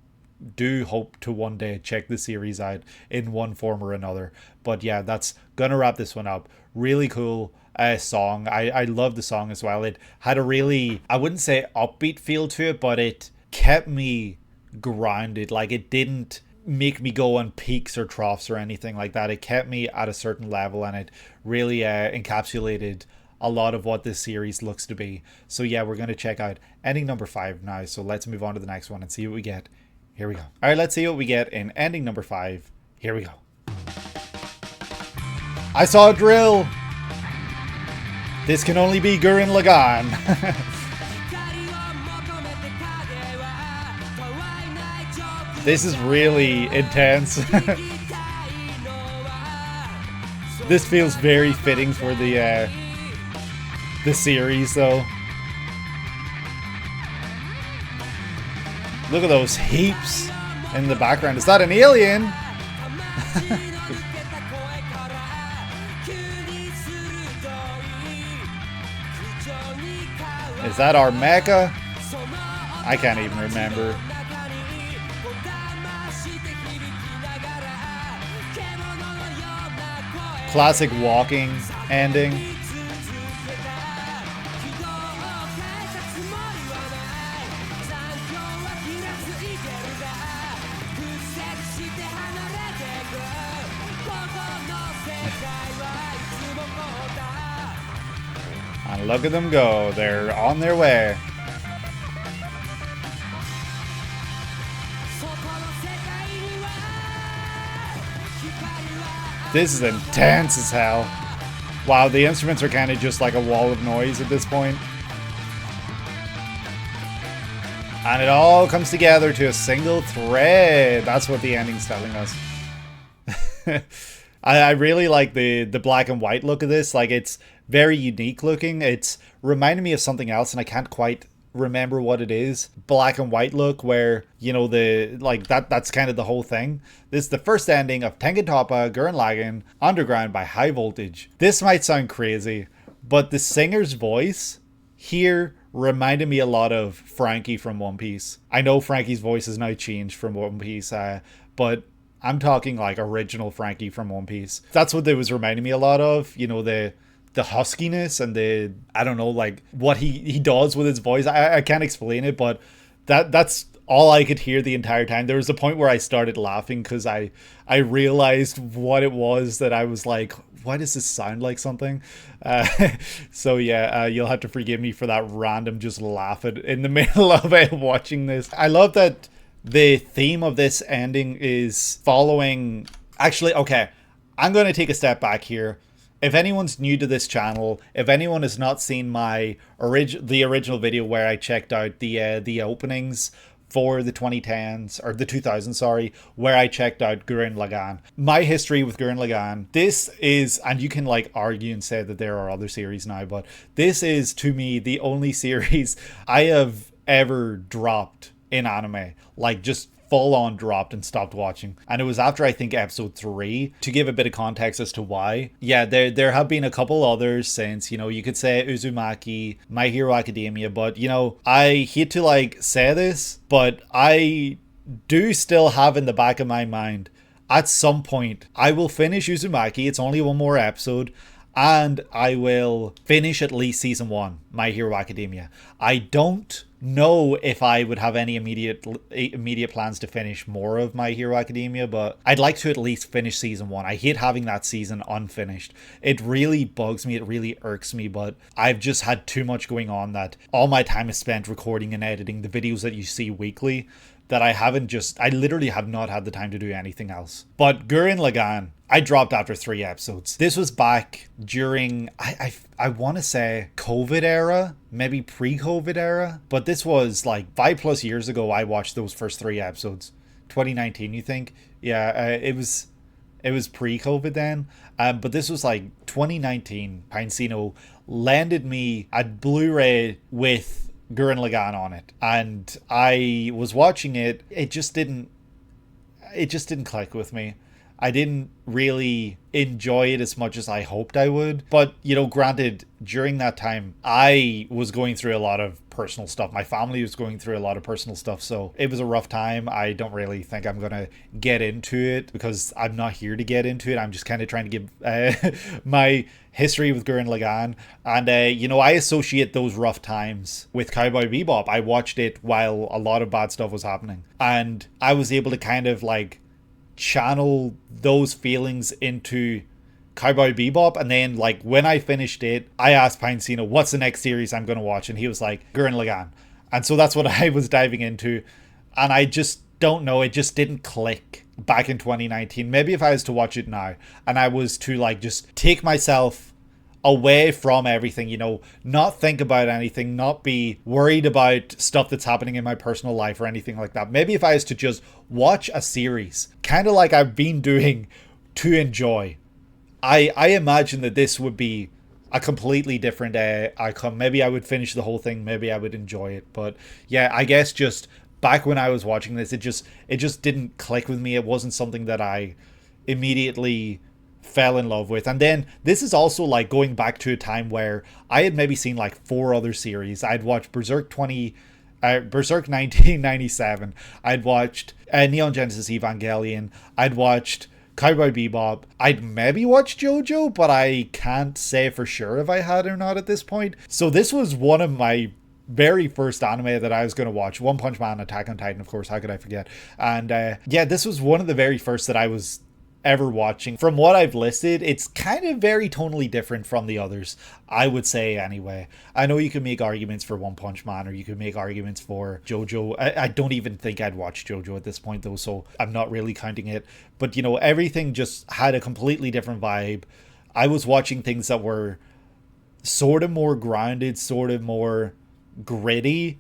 do hope to one day check the series out in one form or another. But yeah, that's gonna wrap this one up. Really cool song. I love the song as well. It had a really, I wouldn't say upbeat feel to it, but it kept me grounded. Like, it didn't make me go on peaks or troughs or anything like that. It kept me at a certain level, and it really encapsulated a lot of what this series looks to be. So yeah, we're going to check out ending number 5 now. So let's move on to the next one and see what we get. Here we go. All right, let's see what we get in ending number 5. Here we go. I saw a drill. This can only be Gurren Lagann. This is really intense. This feels very fitting for the series, though. Look at those heaps in the background. Is that an alien? Is that our mecha? I can't even remember. Classic walking ending. And look at them go. They're on their way. This is intense as hell. Wow, the instruments are kind of just like a wall of noise at this point. And it all comes together to a single thread. That's what the ending's telling us. I really like the black and white look of this. Like, it's very unique looking. It's reminding me of something else, and I can't quite remember what it is. Black and white look, where, you know, the like that's kind of the whole thing. This is the first ending of Tengen Toppa Gurren Lagann Underground by High Voltage. This might sound crazy, but the singer's voice here reminded me a lot of Frankie from One Piece. I know Frankie's voice has now changed from One Piece, but I'm talking like original Frankie from One Piece. That's what it was reminding me a lot of, you know, the huskiness and the, I don't know, like what he does with his voice. I can't explain it, but that's all I could hear the entire time. There was a point where I started laughing because I realized what it was that I was like, why does this sound like something? So yeah, you'll have to forgive me for that random just laugh in the middle of it watching this. I love that the theme of this ending is following... Actually, okay, I'm going to take a step back here. If anyone's new to this channel, if anyone has not seen my the original video where I checked out the openings for the 2010s, or the 2000s, sorry, where I checked out Gurren Lagann. My history with Gurren Lagann, this is, and you can like argue and say that there are other series now, but this is to me the only series I have ever dropped in anime, like just full on dropped and stopped watching. And it was after, I think, episode 3. To give a bit of context as to why, yeah, there have been a couple others since, you know, you could say Uzumaki, My Hero Academia, but you know, I hate to like say this, but I do still have in the back of my mind, at some point I will finish Uzumaki. It's only one more episode, and I will finish at least season 1, My Hero Academia. I don't know if I would have any immediate plans to finish more of My Hero Academia, but I'd like to at least finish season 1. I hate having that season unfinished. It really bugs me, it really irks me, but I've just had too much going on that all my time is spent recording and editing the videos that you see weekly, that I literally have not had the time to do anything else. But Gurren Lagann, I dropped after 3 episodes. This was back during, I want to say COVID era, maybe pre-COVID era, but this was like 5+ years ago I watched those first 3 episodes. 2019, you think? Yeah, it was pre-COVID then, but this was like 2019. Pinecino landed me a Blu-ray with Gurren Lagann on it, and I was watching it. It just didn't click with me. I didn't really enjoy it as much as I hoped I would. But, you know, granted, during that time, I was going through a lot of personal stuff. My family was going through a lot of personal stuff. So it was a rough time. I don't really think I'm going to get into it because I'm not here to get into it. I'm just kind of trying to give my history with Gurren Lagann. And, you know, I associate those rough times with Cowboy Bebop. I watched it while a lot of bad stuff was happening. And I was able to kind of like channel those feelings into Cowboy Bebop. And then like when I finished it, I asked Pinecino, what's the next series I'm going to watch? And he was like, Gurren Lagann. And so that's what I was diving into. And I just don't know, it just didn't click back in 2019. Maybe if I was to watch it now and I was to like just take myself away from everything, you know, not think about anything, not be worried about stuff that's happening in my personal life or anything like that. Maybe if I was to just watch a series, kind of like I've been doing to enjoy, I imagine that this would be a completely different outcome. Maybe I would finish the whole thing, maybe I would enjoy it. But yeah, I guess just back when I was watching this, it just didn't click with me. It wasn't something that I immediately fell in love with. And then this is also like going back to a time where I had maybe seen like 4 other series. I'd watched Berserk 1997. I'd watched Neon Genesis Evangelion. I'd watched Cowboy Bebop. I'd maybe watched JoJo, but I can't say for sure if I had or not at this point. So this was one of my very first anime that I was going to watch. One Punch Man, Attack on Titan, of course, how could I forget? And yeah, this was one of the very first that I was ever watching. From what I've listed, it's kind of very tonally different from the others, I would say anyway. I know you can make arguments for One Punch Man, or you can make arguments for JoJo. I don't even think I'd watch JoJo at this point though, so I'm not really counting it. But you know, everything just had a completely different vibe. I was watching things that were sort of more grounded, sort of more gritty.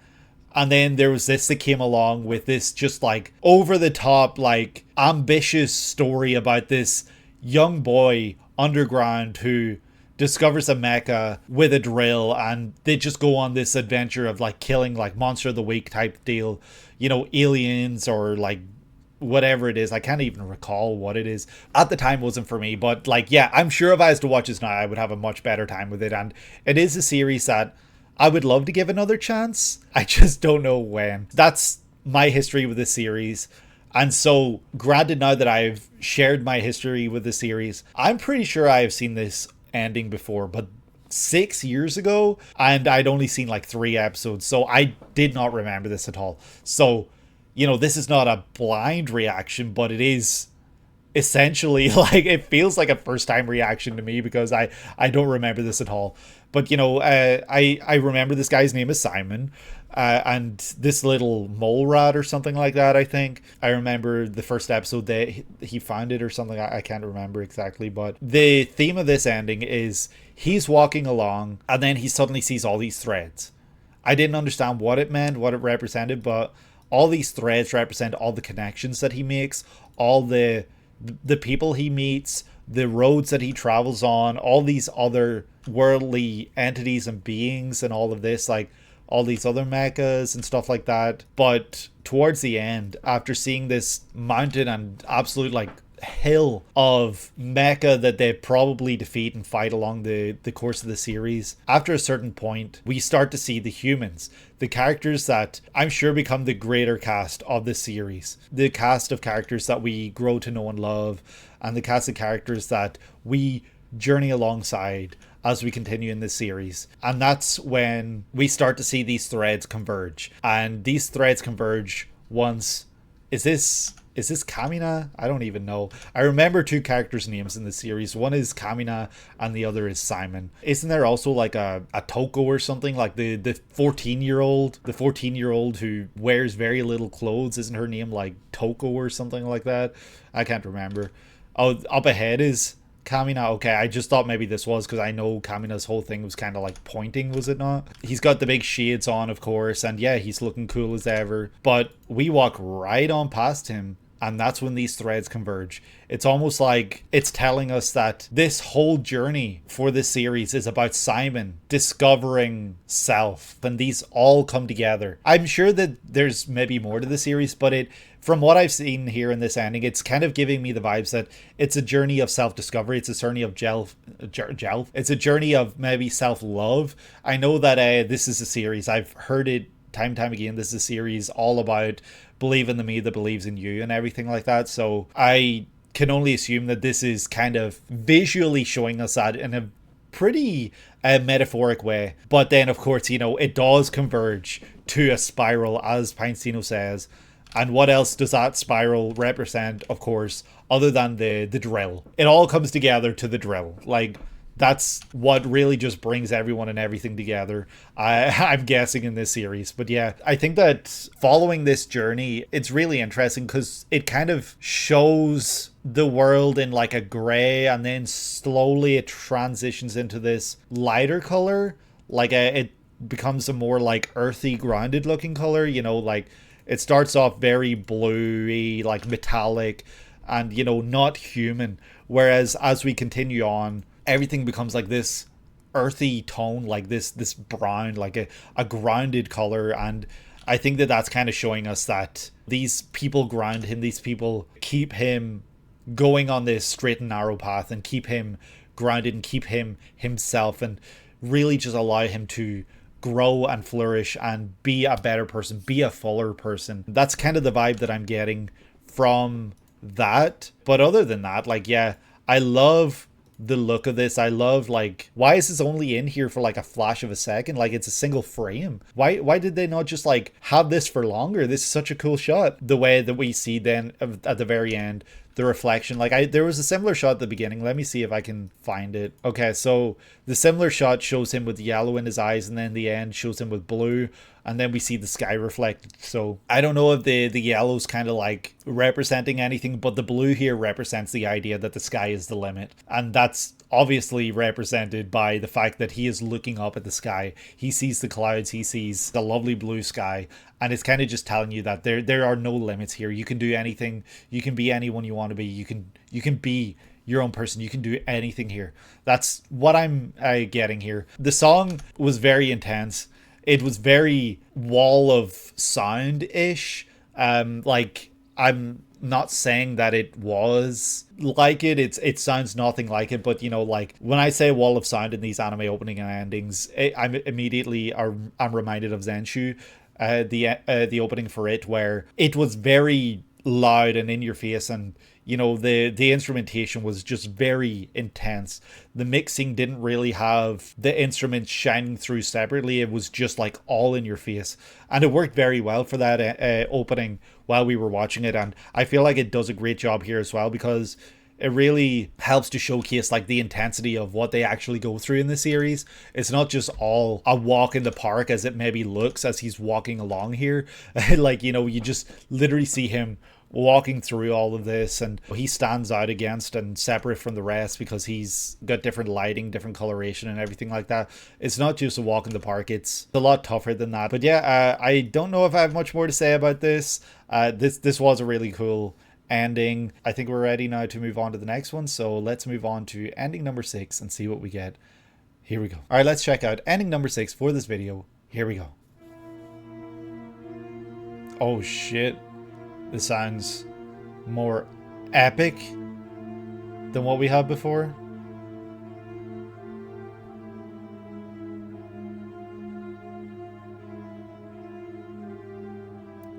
And then there was this that came along with this just like over the top, like ambitious story about this young boy underground who discovers a mecha with a drill, and they just go on this adventure of like killing like monster of the week type deal, you know, aliens or like whatever it is. I can't even recall what it is. At the time wasn't for me, but like, yeah, I'm sure if I was to watch this now, I would have a much better time with it. And it is a series that I would love to give another chance. I just don't know when. That's my history with this series. And so, granted, now that I've shared my history with the series, I'm pretty sure I have seen this ending before, but 6 years ago, and I'd only seen like 3 episodes, so I did not remember this at all. So, this is not a blind reaction, but it is essentially like, it feels like a first time reaction to me because I don't remember this at all. But I remember this guy's name is Simon, and this little mole rat or something like that. I think I remember the first episode that he found it or something. I can't remember exactly, but the theme of this ending is he's walking along and then he suddenly sees all these threads. I didn't understand what it meant, what it represented, but all these threads represent all the connections that he makes, all the people he meets, the roads that he travels on, all these other worldly entities and beings, and all of this, like all these other mechas and stuff like that. But towards the end, after seeing this mountain and absolute like hill of mecha that they probably defeat and fight along the course of the series, after a certain point we start to see the humans, the characters that I'm sure become the greater cast of the series, the cast of characters that we grow to know and love, and the cast of characters that we journey alongside as we continue in this series. And that's when we start to see these threads converge, and these threads converge once. Is this Kamina? I don't even know. I remember two characters' names in the series. One is Kamina and the other is Simon. Isn't there also like a Toko or something? Like the 14-year-old who wears very little clothes. Isn't her name like Toko or something like that? I can't remember. Oh, up ahead is Kamina. Okay, I just thought maybe this was because I know Kamina's whole thing was kind of like pointing, was it not? He's got the big shades on, of course, and yeah, he's looking cool as ever. But we walk right on past him, and that's when these threads converge. It's almost like it's telling us that this whole journey for this series is about Simon discovering self, and these all come together. I'm sure that there's maybe more to the series, but from what I've seen here in this ending, it's kind of giving me the vibes that it's a journey of self-discovery. It's a journey of it's a journey of maybe self-love. I know that this is a series, I've heard it time and time again, this is a series all about believe in the me that believes in you and everything like that. So I can only assume that this is kind of visually showing us that in a pretty metaphoric way. But then, of course, it does converge to a spiral, as Pinecino says. And what else does that spiral represent, of course, other than the drill? It all comes together to the drill. Like, that's what really just brings everyone and everything together, I'm guessing, in this series. But yeah, I think that following this journey, it's really interesting because it kind of shows the world in like a gray, and then slowly it transitions into this lighter color. Like it becomes a more like earthy, grounded looking color, like it starts off very bluey, like metallic, and not human. Whereas as we continue on, everything becomes like this earthy tone, like this brown, like a grounded color. And I think that that's kind of showing us that these people ground him, these people keep him going on this straight and narrow path, and keep him grounded, and keep him himself, and really just allow him to grow and flourish and be a better person, be a fuller person. That's kind of the vibe that I'm getting from that. But other than that, like, yeah, I love the look of this. I love, like, why is this only in here for like a flash of a second? Like, it's a single frame. Why did they not just like have this for longer? This is such a cool shot. The way that we see then at the very end the reflection, like there was a similar shot at the beginning. Let me see if I can find it. Okay, so the similar shot shows him with yellow in his eyes, and then the end shows him with blue, and then we see the sky reflected. So I don't know if the yellow's kind of like representing anything, but the blue here represents the idea that the sky is the limit, and that's obviously represented by the fact that he is looking up at the sky. He sees the clouds, he sees the lovely blue sky, and it's kind of just telling you that there are no limits here. You can do anything, you can be anyone you want to be, you can be your own person, you can do anything here. That's what I'm getting here. The song was very intense. It was very wall of sound-ish. Like, I'm not saying that it was like it. It sounds nothing like it, but like when I say wall of sound in these anime opening and endings, I'm reminded of Zenshu, the opening for it, where it was very loud and in your face, and you know, the instrumentation was just very intense. The mixing didn't really have the instruments shining through separately. It was just like all in your face, and it worked very well for that opening while we were watching it. And I feel like it does a great job here as well, because it really helps to showcase like the intensity of what they actually go through in the series. It's not just all a walk in the park as it maybe looks as he's walking along here. Like, you know, you just literally see him walking through all of this, and he stands out against and separate from the rest because he's got different lighting, different coloration and everything like that. It's not just a walk in the park, it's a lot tougher than that. But yeah, I don't know if I have much more to say about this. This was a really cool ending. I think we're ready now to move on to the next one, so let's move on to ending number 6 and see what we get. Here we go. All right, let's check out ending number 6 for this video. Here we go. Oh shit, this sounds more epic than what we had before.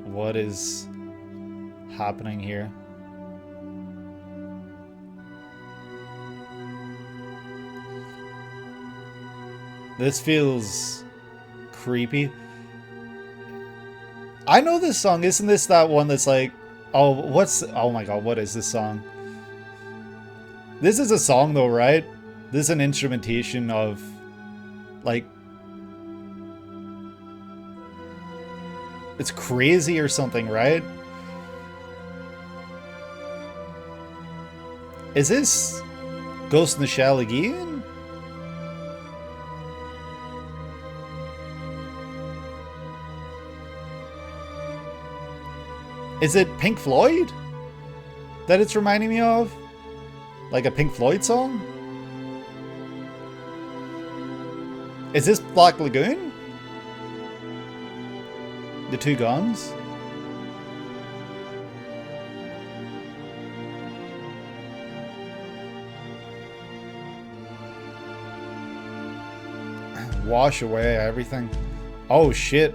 What is happening here? This feels creepy. I know this song. Isn't this that one that's like, oh my god, what is this song? This is a song though, right? This is an instrumentation of like, it's crazy or something, right? Is this Ghost in the Shell again? Is it Pink Floyd that it's reminding me of? Like a Pink Floyd song? Is this Black Lagoon? The Two Guns? Wash away everything. Oh shit.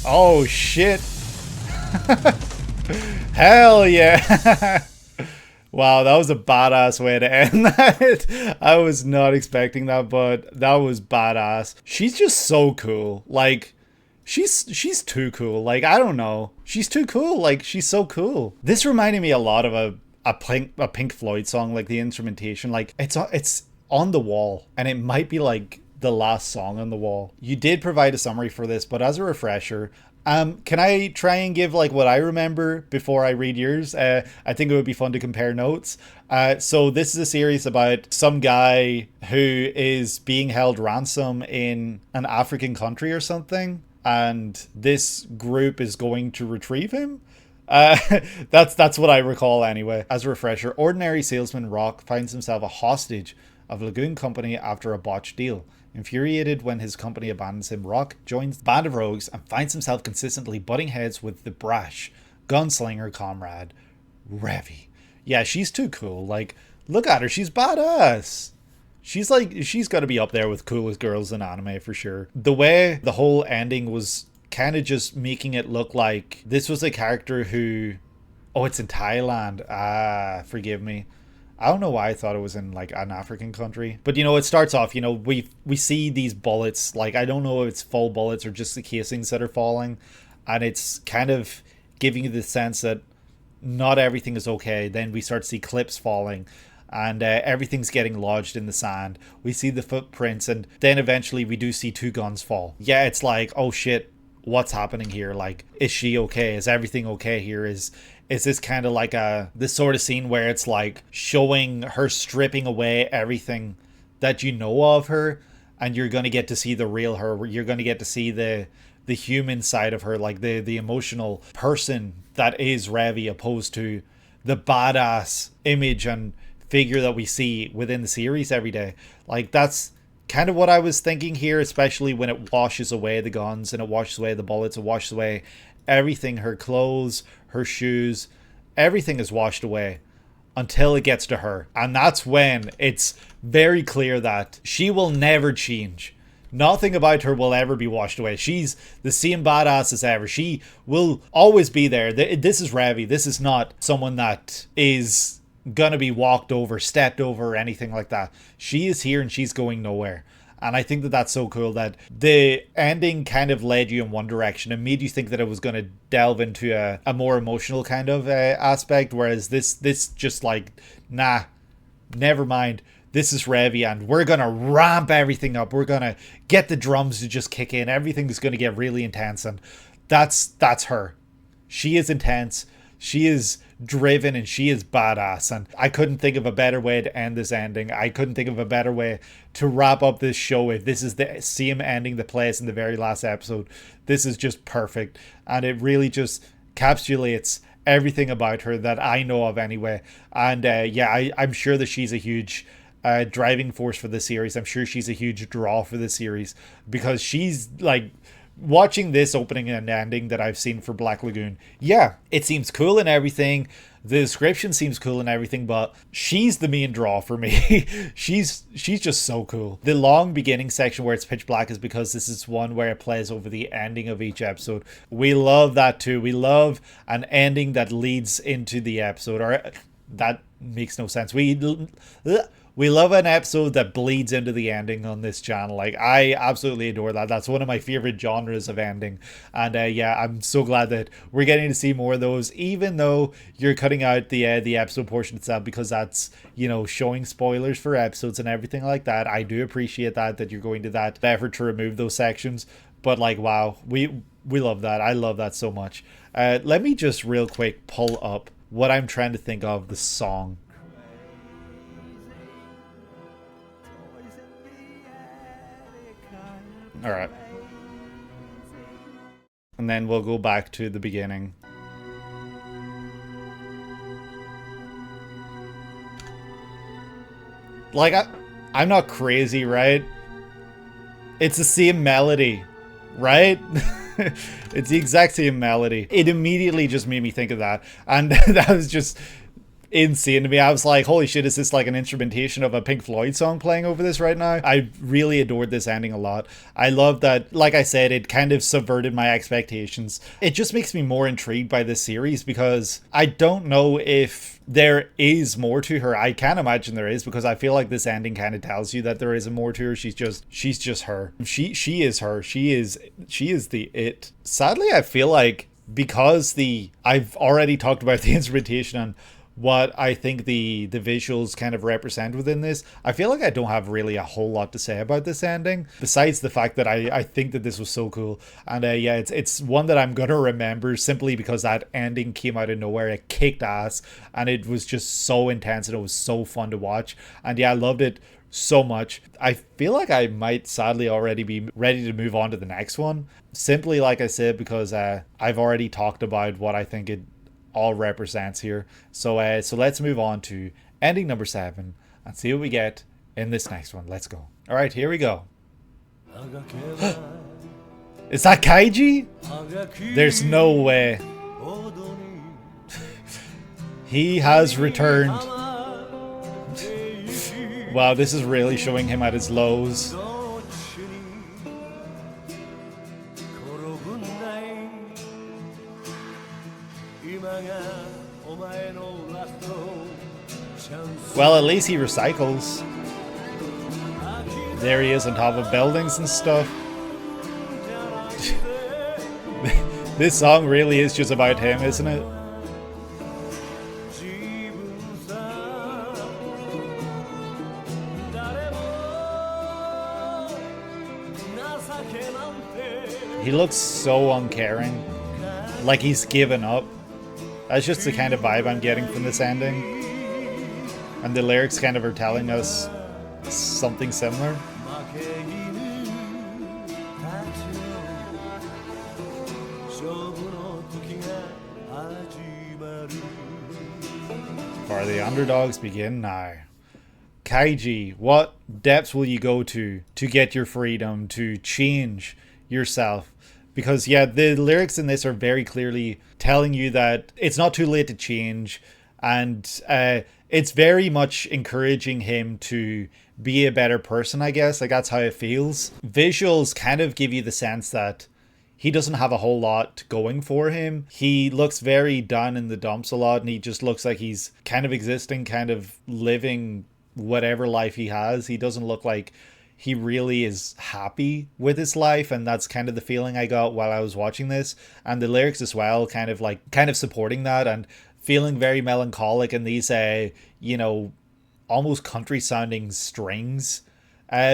Oh shit. Hell yeah. Wow, that was a badass way to end that. I was not expecting that, but that was badass. She's just so cool. Like, she's too cool. Like, I don't know. She's too cool. Like, she's so cool. This reminded me a lot of a Pink Floyd song, like the instrumentation. Like, it's on the wall, and it might be like the last song on the wall. You did provide a summary for this, but as a refresher, can I try and give like what I remember before I read yours? I think it would be fun to compare notes. So this is a series about some guy who is being held ransom in an African country or something, and this group is going to retrieve him. That's what I recall anyway. As a refresher, ordinary salesman Rock finds himself a hostage of Lagoon Company after a botched deal. Infuriated when his company abandons him, Rock joins the band of rogues and finds himself consistently butting heads with the brash gunslinger comrade, Revi. Yeah, she's too cool. Like, look at her. She's badass. She's got to be up there with coolest girls in anime for sure. The way the whole ending was kind of just making it look like this was a character who... Oh, it's in Thailand. Ah, forgive me. I don't know why I thought it was in like an African country. But you know, it starts off, you know, we see these bullets. Like, I don't know if it's full bullets or just the casings that are falling. And it's kind of giving you the sense that not everything is okay. Then we start to see clips falling. And everything's getting lodged in the sand. We see the footprints. And then eventually we do see two guns fall. Yeah, it's like, oh shit, what's happening here? Like, is she okay? Is everything okay here? Is this kind of like this sort of scene where it's like showing her stripping away everything that you know of her, and you're going to get to see the real her. You're going to get to see the human side of her, like the emotional person that is Revi, opposed to the badass image and figure that we see within the series every day. Like, that's kind of what I was thinking here, especially when it washes away the guns and it washes away the bullets, it washes away everything, her clothes, her shoes, everything is washed away until it gets to her. And that's when it's very clear that she will never change. Nothing about her will ever be washed away. She's the same badass as ever. She will always be there. This is Revi. This is not someone that is gonna be walked over, stepped over, or anything like that. She is here and she's going nowhere. And I think that that's so cool that the ending kind of led you in one direction and made you think that it was going to delve into a more emotional kind of aspect, whereas this just like, nah, never mind. This is Revi and we're going to ramp everything up. We're going to get the drums to just kick in. Everything's going to get really intense, and that's her. She is intense. She is driven and she is badass, and I couldn't think of a better way to end this ending. I couldn't think of a better way to wrap up this show if this is the same ending that plays in the very last episode. This is just perfect, and it really just encapsulates everything about her that I know of anyway. And I'm sure that she's a huge driving force for the series. I'm sure she's a huge draw for the series, because she's like, watching this opening and ending that I've seen for Black Lagoon, yeah, it seems cool and everything. The description seems cool and everything, but she's the main draw for me. she's just so cool. The long beginning section where it's pitch black is because this is one where it plays over the ending of each episode. We love that too. We love an ending that leads into the episode, or that makes no sense. We love an episode that bleeds into the ending on this channel. Like, I absolutely adore that. That's one of my favorite genres of ending. And I'm so glad that we're getting to see more of those, even though you're cutting out the episode portion itself, because that's, showing spoilers for episodes and everything like that. I do appreciate that you're going to that effort to remove those sections. But like, wow, we love that. I love that so much. Let me just real quick pull up what I'm trying to think of the song. All right. And then we'll go back to the beginning. Like, I'm not crazy, right? It's the same melody, right? It's the exact same melody. It immediately just made me think of that. And that was just insane to me. I was like, holy shit, is this like an instrumentation of a Pink Floyd song playing over this right now? I really adored this ending a lot. I love that, like I said, it kind of subverted my expectations. It just makes me more intrigued by this series, because I don't know if there is more to her. I can't imagine there is, because I feel like this ending kind of tells you that there isn't more to her. She's just her. She is her. She is the it. Sadly, I feel like, because I've already talked about the instrumentation and what I think the visuals kind of represent within this, I feel like I don't have really a whole lot to say about this ending, besides the fact that I think that this was so cool. And it's one that I'm gonna remember, simply because that ending came out of nowhere. It kicked ass, and it was just so intense, and it was so fun to watch. And yeah, I loved it so much. I feel like I might sadly already be ready to move on to the next one, simply, like I said, because I've already talked about what I think it all represents here. So let's move on to ending number 7 and see what we get in this next one. Let's go. All right, here we go. Is that Kaiji? There's no way. He has returned. Wow, this is really showing him at his lows. Well, at least he recycles. There he is on top of buildings and stuff. This song really is just about him, isn't it? He looks so uncaring, like he's given up. That's just the kind of vibe I'm getting from this ending. And the lyrics kind of are telling us something similar. For the underdogs begin now. Kaiji, what depths will you go to get your freedom, to change yourself? Because yeah, the lyrics in this are very clearly telling you that it's not too late to change, and it's very much encouraging him to be a better person, I guess. Like, that's how it feels. Visuals kind of give you the sense that he doesn't have a whole lot going for him. He looks very down in the dumps a lot, and he just looks like he's kind of existing, kind of living whatever life he has. He doesn't look like he really is happy with his life, and that's kind of the feeling I got while I was watching this. And the lyrics as well, kind of supporting that, and feeling very melancholic, and these almost country sounding strings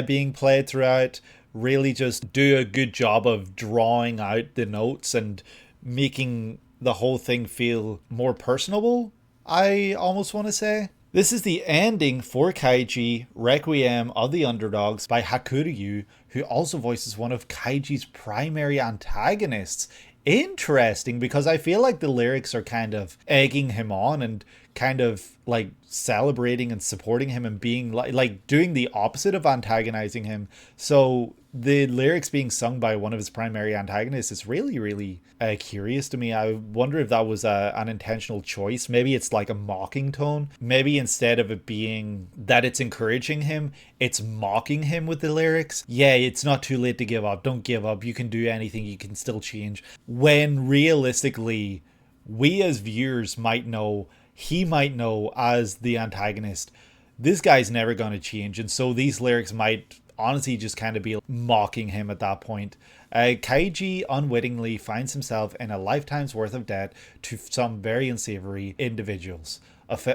being played throughout really just do a good job of drawing out the notes and making the whole thing feel more personable, I almost want to say. This is the ending for Kaiji, Requiem of the Underdogs by Hakuryuu, who also voices one of Kaiji's primary antagonists. Interesting, because I feel like the lyrics are kind of egging him on and kind of like celebrating and supporting him and being like doing the opposite of antagonizing him. So the lyrics being sung by one of his primary antagonists is really, really curious to me. I wonder if that was an intentional choice. Maybe it's like a mocking tone. Maybe instead of it being that it's encouraging him, it's mocking him with the lyrics. Yeah, it's not too late to give up. Don't give up. You can do anything. You can still change. When realistically, we as viewers might know, he might know as the antagonist, this guy's never going to change. And so these lyrics might honestly just kind of be mocking him at that point. Kaiji unwittingly finds himself in a lifetime's worth of debt to some very unsavory individuals.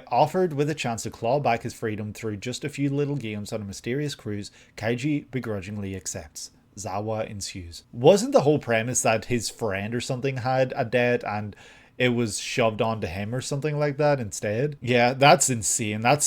Offered with a chance to claw back his freedom through just a few little games on a mysterious cruise, Kaiji begrudgingly accepts. Zawa ensues. Wasn't the whole premise that his friend or something had a debt and it was shoved onto him or something like that instead? Yeah, that's insane. That's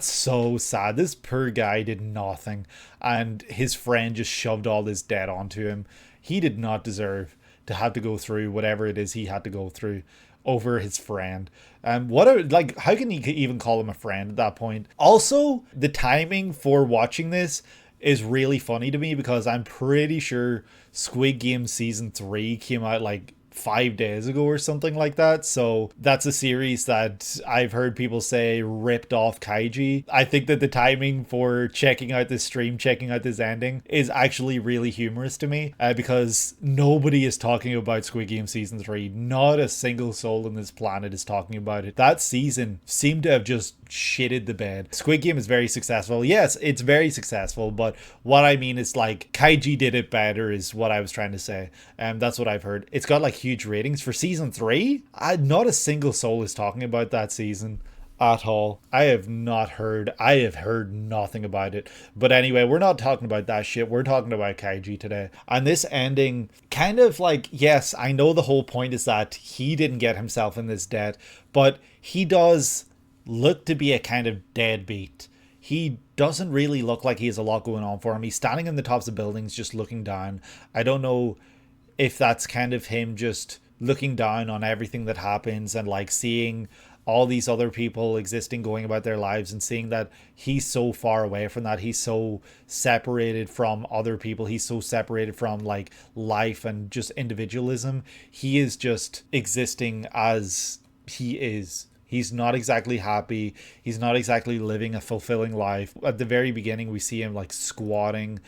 so sad. This poor guy did nothing, and his friend just shoved all this debt onto him. He did not deserve to have to go through whatever it is he had to go through over his friend. How can you even call him a friend at that point? Also, the timing for watching this is really funny to me, because I'm pretty sure Squid Game season 3 came out like 5 days ago or something like that. So that's a series that I've heard people say ripped off Kaiji. I think that the timing for checking out this stream, checking out this ending, is actually really humorous to me, because nobody is talking about Squid Game season 3. Not a single soul on this planet is talking about it. That season seemed to have just shitted the bed. Squid Game is very successful. Yes, it's very successful, but what I mean is like Kaiji did it better is what I was trying to say. That's what I've heard. It's got like huge ratings for season 3. Not a single soul is talking about that season at all. I have heard nothing about it. But anyway, we're not talking about that shit. We're talking about Kaiji today. And this ending kind of like, yes, I know the whole point is that he didn't get himself in this debt, but he does look to be a kind of deadbeat. He doesn't really look like he has a lot going on for him. He's standing in the tops of buildings just looking down. I don't know if that's kind of him just looking down on everything that happens and like seeing all these other people existing, going about their lives, and seeing that he's so far away from that. He's so separated from other people. He's so separated from like life and just individualism. He is just existing as he is. He's not exactly happy. He's not exactly living a fulfilling life. At the very beginning, we see him like squatting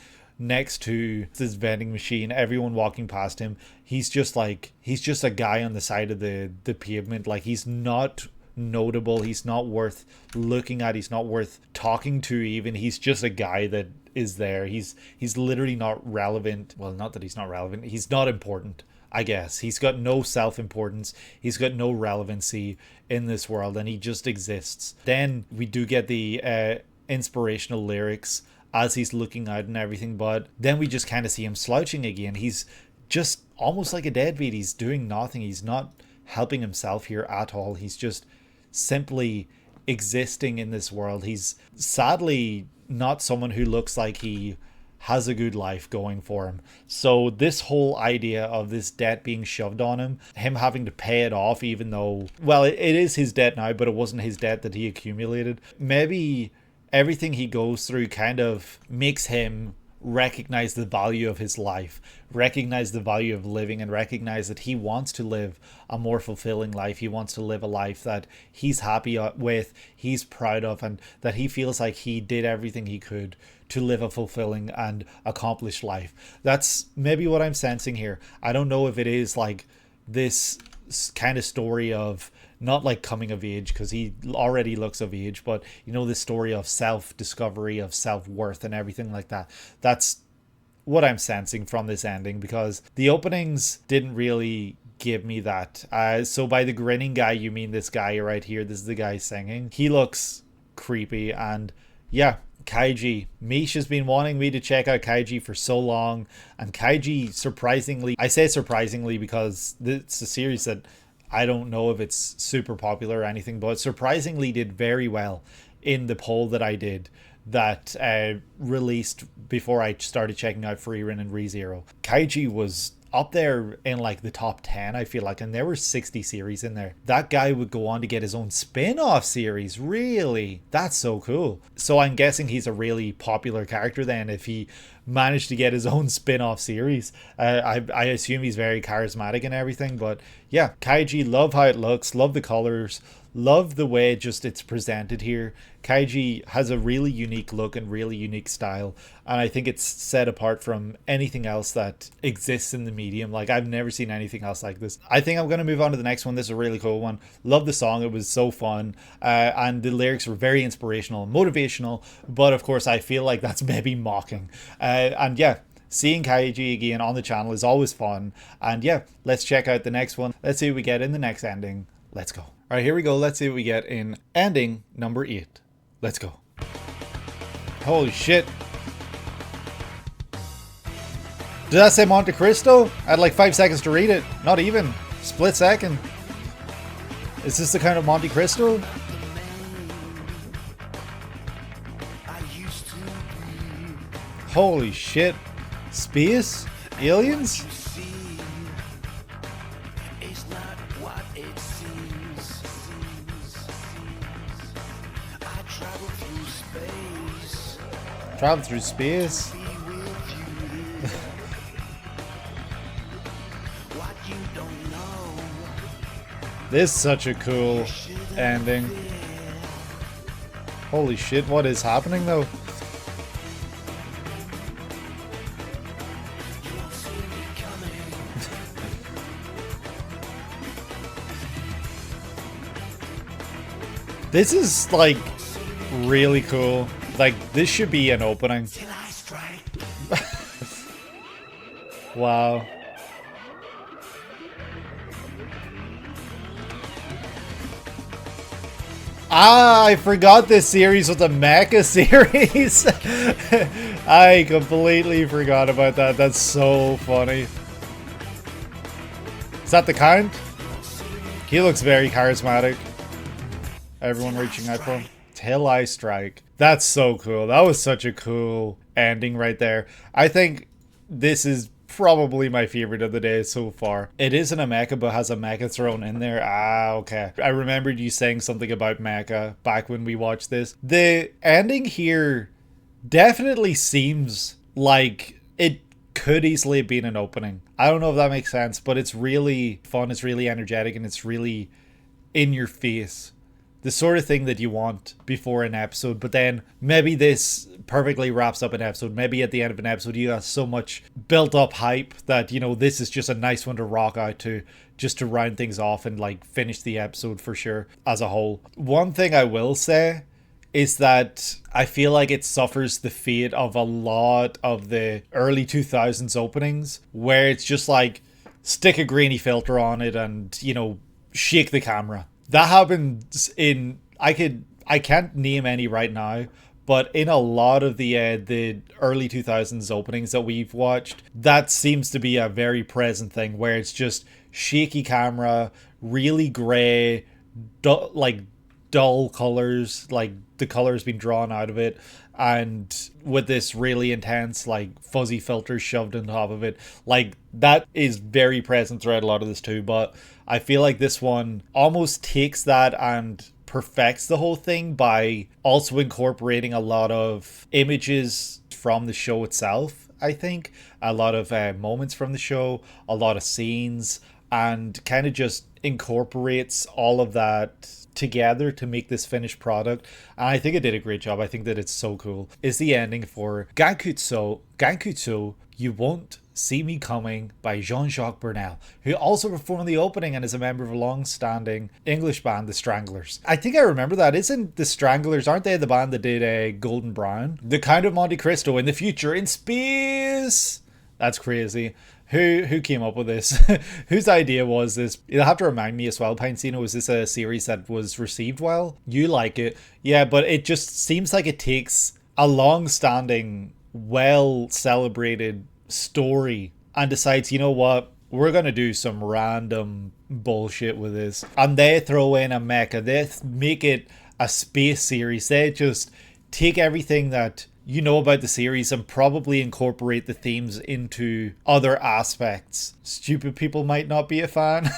next to this vending machine, everyone walking past him. He's just a guy on the side of the pavement. Like, he's not notable. He's not worth looking at. He's not worth talking to even. He's just a guy that is there. He's literally not relevant. Well, not that he's not relevant. He's not important, I guess. He's got no self-importance. He's got no relevancy in this world, and he just exists. Then we do get the inspirational lyrics as he's looking out and everything, but then we just kind of see him slouching again. He's just almost like a deadbeat. He's doing nothing. He's not helping himself here at all. He's just simply existing in this world. He's sadly not someone who looks like he has a good life going for him. So this whole idea of this debt being shoved on him having to pay it off, even though, well, it is his debt now, but it wasn't his debt that he accumulated. Maybe everything he goes through kind of makes him recognize the value of his life, recognize the value of living, and recognize that he wants to live a more fulfilling life. He wants to live a life that he's happy with, he's proud of, and that he feels like he did everything he could to live a fulfilling and accomplished life. That's maybe what I'm sensing here. I don't know if it is like this kind of story of not like coming of age, because he already looks of age, but you know, this story of self-discovery, of self-worth and everything like that. That's what I'm sensing from this ending, because the openings didn't really give me that. So by the grinning guy, you mean this guy right here? This is the guy singing. He looks creepy. And yeah, Kaiji. Mish has been wanting me to check out Kaiji for so long, and Kaiji, surprisingly, I say surprisingly because it's a series that I don't know if it's super popular or anything, but surprisingly did very well in the poll that I did that released before I started checking out Frieren and ReZero. Kaiji was up there in like the top 10, I feel like, and there were 60 series in there. That guy would go on to get his own spin-off series. Really? That's so cool. So I'm guessing he's a really popular character then, if he managed to get his own spin-off series. I assume he's very charismatic and everything, but yeah, Kaiji, love how it looks, love the colors, love the way just it's presented here. Kaiji has a really unique look and really unique style, and I think it's set apart from anything else that exists in the medium. Like, I've never seen anything else like this. I think I'm going to move on to the next one. This is a really cool one. Love the song. It was so fun, and the lyrics were very inspirational and motivational, but of course I feel like that's maybe mocking. And yeah, seeing Kaiji again on the channel is always fun. And yeah, let's check out the next one. Let's see what we get in the next ending. Let's go. All right, here we go. Let's see what we get in ending number 8. Let's go. Holy shit. Did that say Monte Cristo? I had like 5 seconds to read it. Not even. Split second. Is this the kind of Monte Cristo? Holy shit. Space? Aliens? Travel through space. This is such a cool ending. Holy shit, what is happening though? This is like really cool. Like, this should be an opening. Wow. Ah, I forgot this series was a mecha series. I completely forgot about that. That's so funny. Is that the Count? He looks very charismatic. Everyone reaching out for him. Till I Strike. That's so cool. That was such a cool ending right there. I think this is probably my favorite of the day so far. It isn't a mecha, but has a mecha thrown in there. Ah, okay. I remembered you saying something about mecha back when we watched this. The ending here definitely seems like it could easily have been an opening. I don't know if that makes sense, but it's really fun, it's really energetic, and it's really in your face. The sort of thing that you want before an episode, but then maybe this perfectly wraps up an episode. Maybe at the end of an episode you got so much built up hype that, you know, this is just a nice one to rock out to, just to round things off and like finish the episode for sure as a whole. One thing I will say is that I feel like it suffers the fate of a lot of the early 2000s openings, where it's just like stick a grainy filter on it and, you know, shake the camera. That happens in, I can't name any right now, but in a lot of the early 2000s openings that we've watched, that seems to be a very present thing, where it's just shaky camera, really grey, like dull colors, like the colors being drawn out of it, and with this really intense like fuzzy filters shoved on top of it. Like, that is very present throughout a lot of this too, but I feel like this one almost takes that and perfects the whole thing by also incorporating a lot of images from the show itself, I think. A lot of moments from the show, a lot of scenes, and kind of just incorporates all of that together to make this finished product. And I think it did a great job. I think that it's so cool. Is the ending for Gankutsuou, You Won't See Me Coming by Jean-Jacques Burnel, who also performed the opening and is a member of a long-standing English band, The Stranglers. I think I remember that. Isn't The Stranglers, aren't they the band that did Golden Brown? The Count of Monte Cristo in the future in space! That's crazy. Who came up with this? Whose idea was this? You'll have to remind me as well, Pinecino, was this a series that was received well? You like it. Yeah, but it just seems like it takes a long-standing, well-celebrated story and decides, you know what? We're going to do some random bullshit with this. And they throw in a mecha. They make it a space series. They just take everything that you know about the series and probably incorporate the themes into other aspects. Stupid people might not be a fan.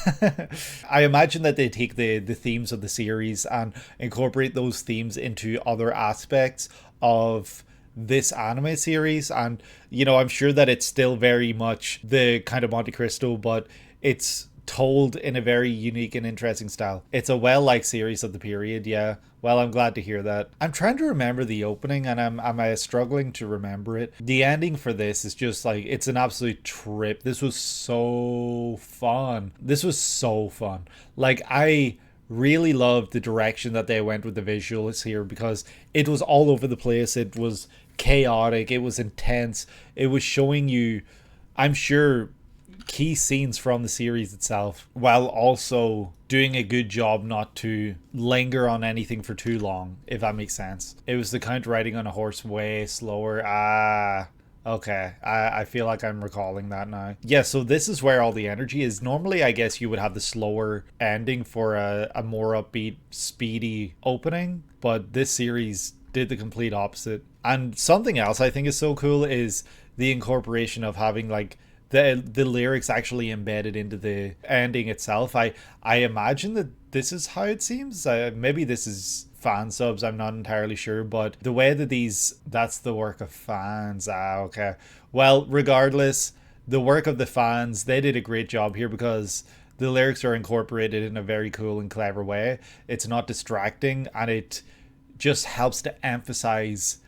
I imagine that they take the themes of the series and incorporate those themes into other aspects of this anime series. And, you know, I'm sure that it's still very much the kind of Monte Cristo, but it's told in a very unique and interesting style. It's a well-liked series of the period, yeah. Well, I'm glad to hear that. I'm trying to remember the opening and I'm struggling to remember it. The ending for this is just like, it's an absolute trip. This was so fun. Like, I really loved the direction that they went with the visuals here because it was all over the place. It was chaotic. It was intense. It was showing you, I'm sure, key scenes from the series itself, while also doing a good job not to linger on anything for too long, if that makes sense. It was the Count riding on a horse way slower. Okay, I feel like I'm recalling that now. Yeah, so this is where all the energy is. Normally, I guess you would have the slower ending for a more upbeat, speedy opening, but this series did the complete opposite. And something else I think is so cool is the incorporation of having like the lyrics actually embedded into the ending itself. I imagine that this is how it seems. Maybe this is fan subs, I'm not entirely sure, but the way that that's the work of fans. Okay. Well, regardless, the work of the fans, they did a great job here because the lyrics are incorporated in a very cool and clever way. It's not distracting and it just helps to emphasize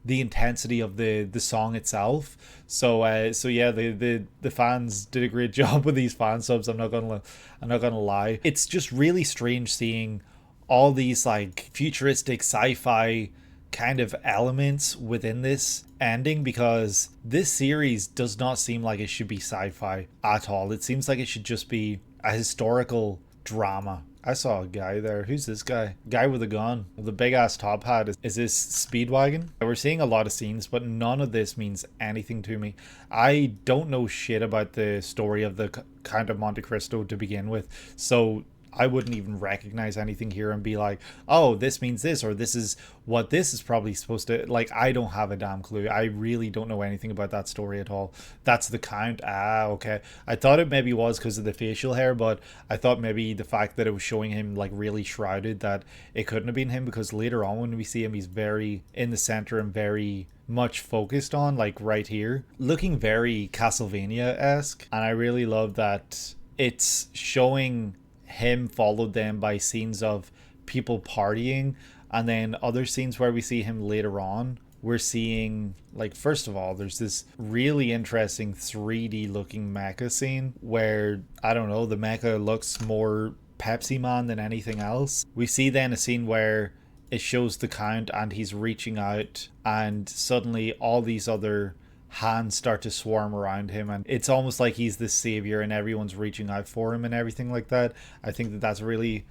the intensity of the song itself. So yeah, the fans did a great job with these fan subs. I'm not gonna lie. It's just really strange seeing all these like futuristic sci-fi kind of elements within this ending because this series does not seem like it should be sci-fi at all. It seems like it should just be a historical drama. I saw a guy there. Who's this guy? Guy with a gun. The big ass top hat. Is this Speedwagon? We're seeing a lot of scenes, but none of this means anything to me. I don't know shit about the story of the Count of Monte Cristo to begin with. So I wouldn't even recognize anything here and be like, oh, this means this, or this is what this is probably supposed to, like, I don't have a damn clue. I really don't know anything about that story at all. That's the Count. Okay. I thought it maybe was because of the facial hair, but I thought maybe the fact that it was showing him like really shrouded, that it couldn't have been him, because later on when we see him, he's very in the center and very much focused on, like right here, looking very Castlevania-esque. And I really love that it's showing him followed then by scenes of people partying, and then other scenes where we see him later on. We're seeing, like, first of all, there's this really interesting 3D looking mecha scene where, I don't know, the mecha looks more Pepsi Man than anything else. We see then a scene where it shows the Count and he's reaching out, and suddenly all these other hands start to swarm around him, and it's almost like he's the savior and everyone's reaching out for him and everything like that. I think that that's a really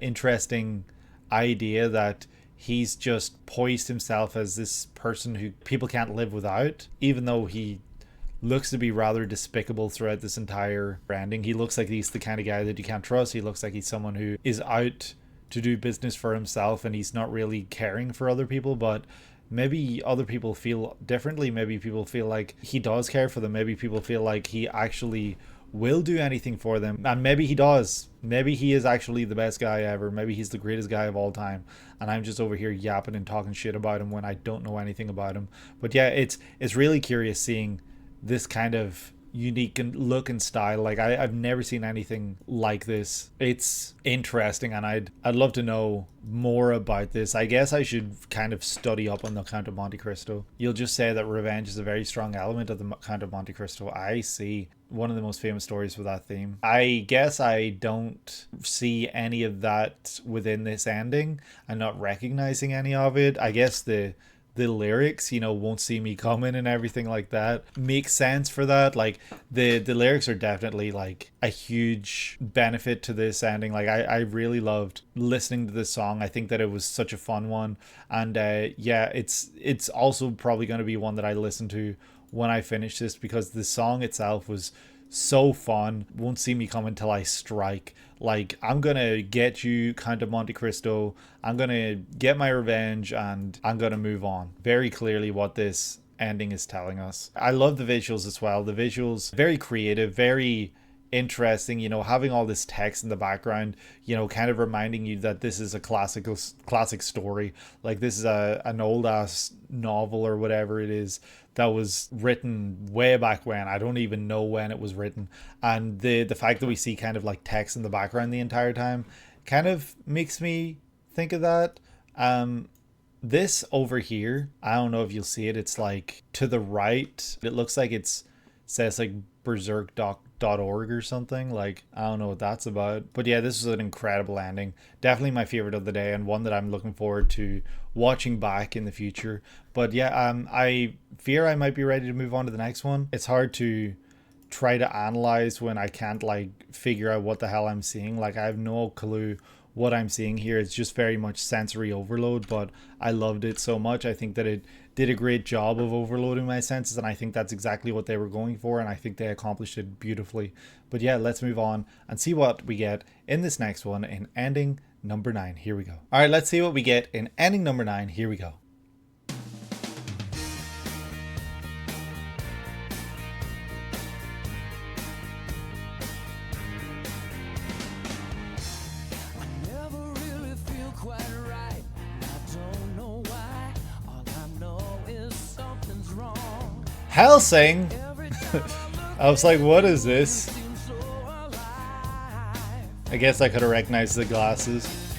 interesting idea, that he's just poised himself as this person who people can't live without, even though he looks to be rather despicable throughout this entire branding. He looks like he's the kind of guy that you can't trust. He looks like he's someone who is out to do business for himself and he's not really caring for other people. But maybe other people feel differently. Maybe people feel like he does care for them. Maybe people feel like he actually will do anything for them. And maybe he does. Maybe he is actually the best guy ever. Maybe he's the greatest guy of all time. And I'm just over here yapping and talking shit about him when I don't know anything about him. But yeah, it's really curious seeing this kind of unique look and style. Like I've never seen anything like this. It's interesting, and I'd love to know more about this. I guess I should kind of study up on the Count of Monte Cristo. You'll just say that revenge is a very strong element of the Count of Monte Cristo. I see. One of the most famous stories for that theme. I guess I don't see any of that within this ending. I'm not recognizing any of it. I guess the lyrics, won't see me coming and everything like that makes sense for that. Like the lyrics are definitely like a huge benefit to this ending. Like I really loved listening to this song. I think that it was such a fun one, and yeah, it's also probably going to be one that I listen to when I finish this, because the song itself was so fun. Won't see me coming till I strike. Like, I'm gonna get you, Count of Monte Cristo. I'm gonna get my revenge, and I'm gonna move on. Very clearly what this ending is telling us. I love the visuals as well. The visuals, very creative, very interesting, having all this text in the background, kind of reminding you that this is a classic story. Like, this is an old ass novel or whatever it is that was written way back when. I don't even know when it was written. And the fact that we see kind of like text in the background the entire time kind of makes me think of that. This over here, I don't know if you'll see it. It's like to the right. It looks like says like berserk.org or something. Like, I don't know what that's about. But yeah, this is an incredible ending. Definitely my favorite of the day, and one that I'm looking forward to watching back in the future. But yeah, I fear I might be ready to move on to the next one. It's hard to try to analyze when I can't like figure out what the hell I'm seeing. Like, I have no clue what I'm seeing here. It's just very much sensory overload, but I loved it so much. I think that it did a great job of overloading my senses, and I think that's exactly what they were going for, and I think they accomplished it beautifully. But yeah, let's move on and see what we get in this next one in ending number 9. Here we go. All right, let's see what we get in ending number 9. Here we go. Hellsing. I was like, what is this? I guess I could have recognized the glasses.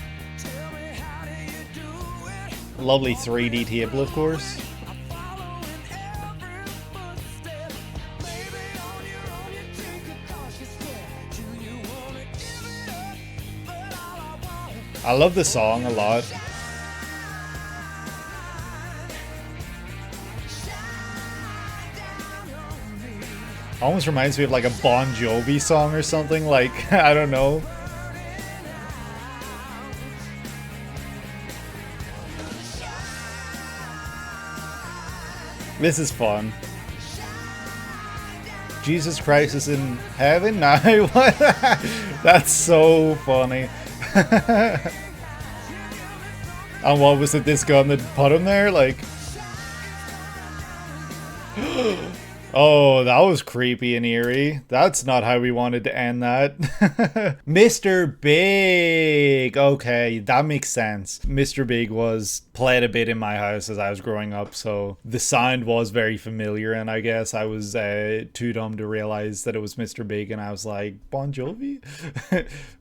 Lovely 3D table, of course. I love the song a lot. Almost reminds me of like a Bon Jovi song or something, like, I don't know. This is fun. Jesus Christ is in heaven now? What? That's so funny. And what was it, this gun that put him there? Like... Oh, that was creepy and eerie. That's not how we wanted to end that. Mr. Big. Okay, that makes sense. Mr. Big was played a bit in my house as I was growing up, so the sound was very familiar, and I guess I was too dumb to realize that it was Mr. Big, and I was like, Bon Jovi?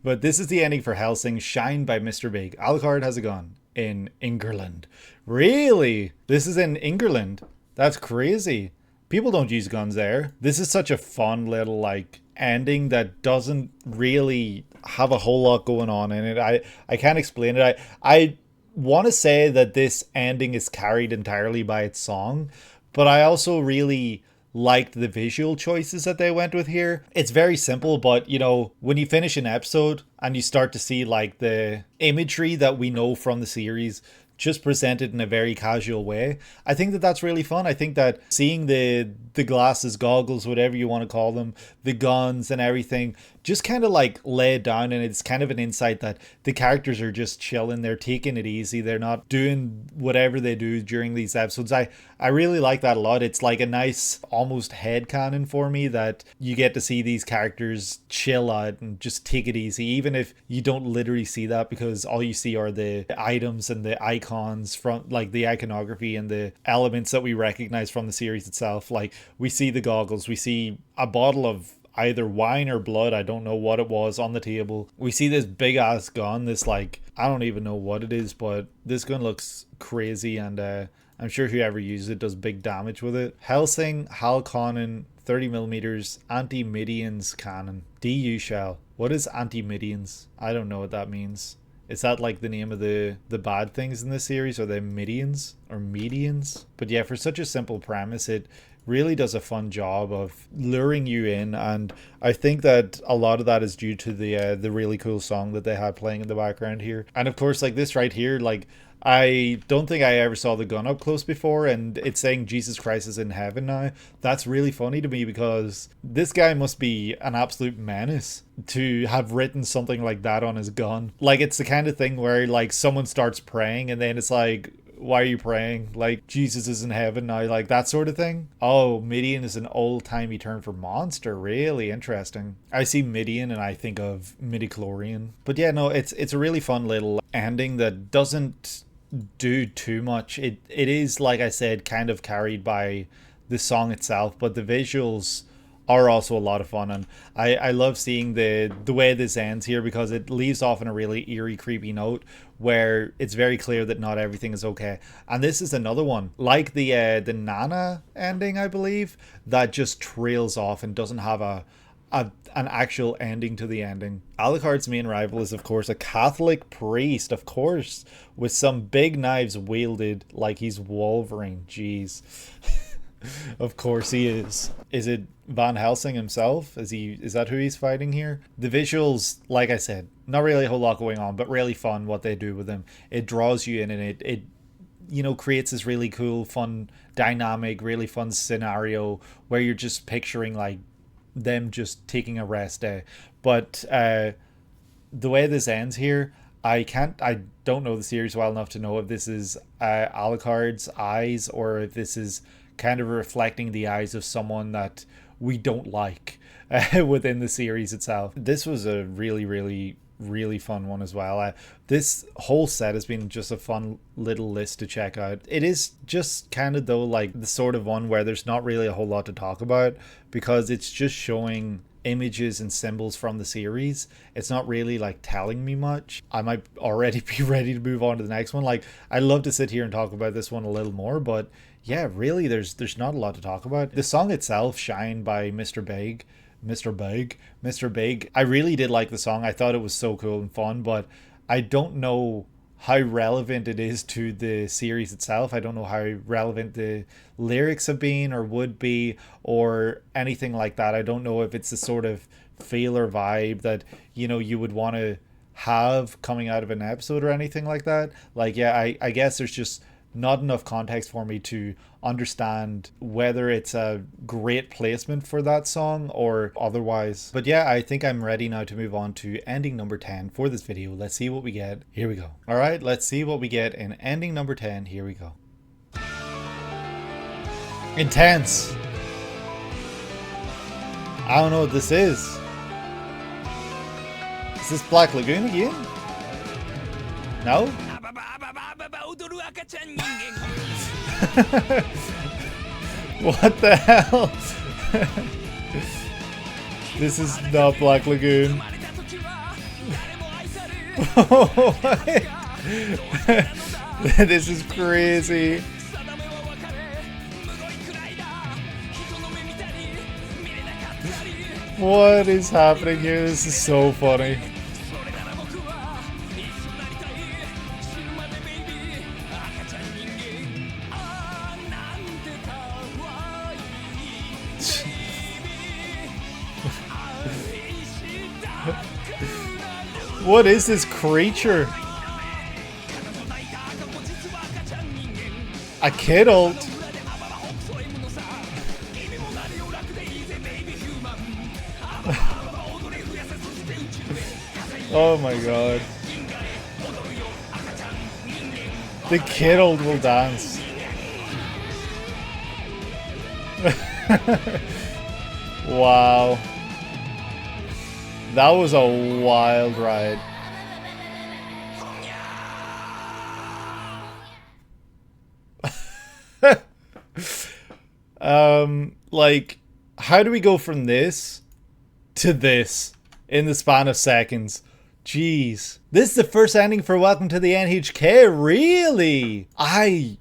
But this is the ending for Hellsing, Shine by Mr. Big. Alucard has a gun in England. Really? This is in England? That's crazy. People don't use guns there. This is such a fun little like ending that doesn't really have a whole lot going on in it. I can't explain it. I want to say that this ending is carried entirely by its song, but I also really liked the visual choices that they went with here. It's very simple, but when you finish an episode and you start to see like the imagery that we know from the series, just presented in a very casual way. I think that that's really fun. I think that seeing the glasses, goggles, whatever you want to call them, the guns and everything, just kind of like laid down, and it's kind of an insight that the characters are just chilling, they're taking it easy, they're not doing whatever they do during these episodes. I really like that a lot. It's like a nice almost headcanon for me that you get to see these characters chill out and just take it easy, even if you don't literally see that, because all you see are the items and the icons from like the iconography and the elements that we recognize from the series itself. Like we see the goggles, we see a bottle of either wine or blood, I don't know what it was, on the table. We see this big ass gun, this like, I don't even know what it is, but this gun looks crazy, and I'm sure whoever uses it does big damage with it. Hellsing, Hal Cannon, 30mm, Anti-Midians Cannon, DU Shell. What is Anti-Midians? I don't know what that means. Is that like the name of the bad things in this series? Are they Midians or Medians? But yeah, for such a simple premise, it really does a fun job of luring you in, and I think that a lot of that is due to the really cool song that they had playing in the background here. And of course, like this right here, like I don't think I ever saw the gun up close before, and it's saying Jesus Christ is in heaven now. That's really funny to me, because this guy must be an absolute menace to have written something like that on his gun. Like it's the kind of thing where like someone starts praying and then it's like, why are you praying? Like, Jesus is in heaven now, like that sort of thing. Oh, Midian is an old-timey term for monster. Really interesting. I see Midian and I think of midichlorian. But yeah, no, it's a really fun little ending that doesn't do too much. It is, like I said, kind of carried by the song itself, but the visuals are also a lot of fun, and I love seeing the way this ends here, because it leaves off on a really eerie, creepy note where it's very clear that not everything is okay. And this is another one like the Nana ending, I believe, that just trails off and doesn't have an actual ending to the ending. Alucard's main rival is of course a Catholic priest, of course, with some big knives wielded like he's Wolverine. Jeez. Of course he is. Is it Van Helsing himself? Is that who he's fighting here? The visuals, like I said, not really a whole lot going on, but really fun what they do with them. It draws you in, and it you know, creates this really cool, fun dynamic, really fun scenario where you're just picturing like them just taking a rest day. But the way this ends here, I don't know the series well enough to know if this is Alucard's eyes or if this is kind of reflecting the eyes of someone that we don't like within the series itself. This was a really, really, really fun one as well. This whole set has been just a fun little list to check out. It is just kind of though like the sort of one where there's not really a whole lot to talk about, because it's just showing images and symbols from the series. It's not really like telling me much. I might already be ready to move on to the next one. Like I'd love to sit here and talk about this one a little more, but yeah, really there's not a lot to talk about. The song itself, Shine by Mr. Big, I really did like the song. I thought it was so cool and fun, but I don't know how relevant it is to the series itself. I don't know how relevant the lyrics have been or would be or anything like that. I don't know if it's the sort of feel or vibe that, you know, you would want to have coming out of an episode or anything like that. Like, yeah, I guess there's just not enough context for me to understand whether it's a great placement for that song or otherwise. But yeah, I think I'm ready now to move on to ending number 10 for this video. Let's see what we get. Here we go. All right, let's see what we get in ending number 10. Here we go. Intense. I don't know what this is. Is this Black Lagoon again? No? What the hell? This is not Black Lagoon. This is crazy. What is happening here? This is so funny. What is this creature? A kidult? Oh my god. The kidult will dance. Wow. That was a wild ride. Like, how do we go from this to this in the span of seconds? Jeez. This is the first ending for Welcome to the NHK, really? I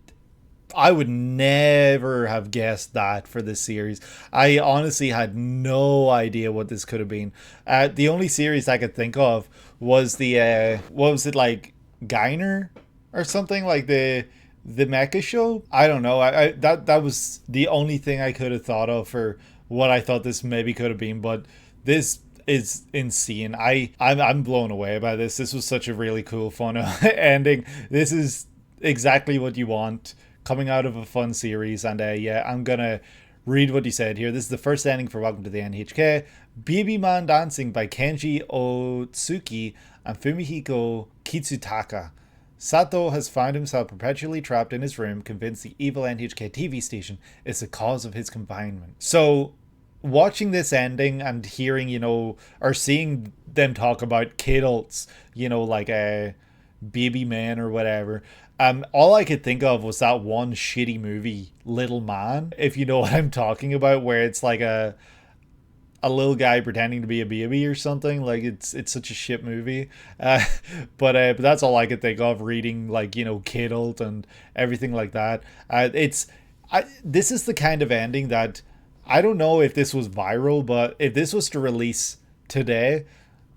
would never have guessed that for this series. I honestly had no idea what this could have been. The only series I could think of was the, what was it, like, Gainer or something? Like the mecha show? I don't know. That was the only thing I could have thought of for what I thought this maybe could have been, but this is insane. I'm blown away by this. This was such a really cool, fun ending. This is exactly what you want coming out of a fun series. And yeah, I'm gonna read what you said here. This is the first ending for Welcome to the NHK. Baby Man Dancing by Kenji Ohtsuki and Fumihiko Kitsutaka. Sato has found himself perpetually trapped in his room, convinced the evil NHK TV station is the cause of his confinement. So, watching this ending and hearing, you know, or seeing them talk about kidults, you know, like a baby man or whatever, all I could think of was that one shitty movie, Little Man, if you know what I'm talking about, where it's like a little guy pretending to be a baby or something. Like, it's such a shit movie. But that's all I could think of reading, like, you know, kidult and everything like that. This is the kind of ending that I don't know if this was viral, but if this was to release today,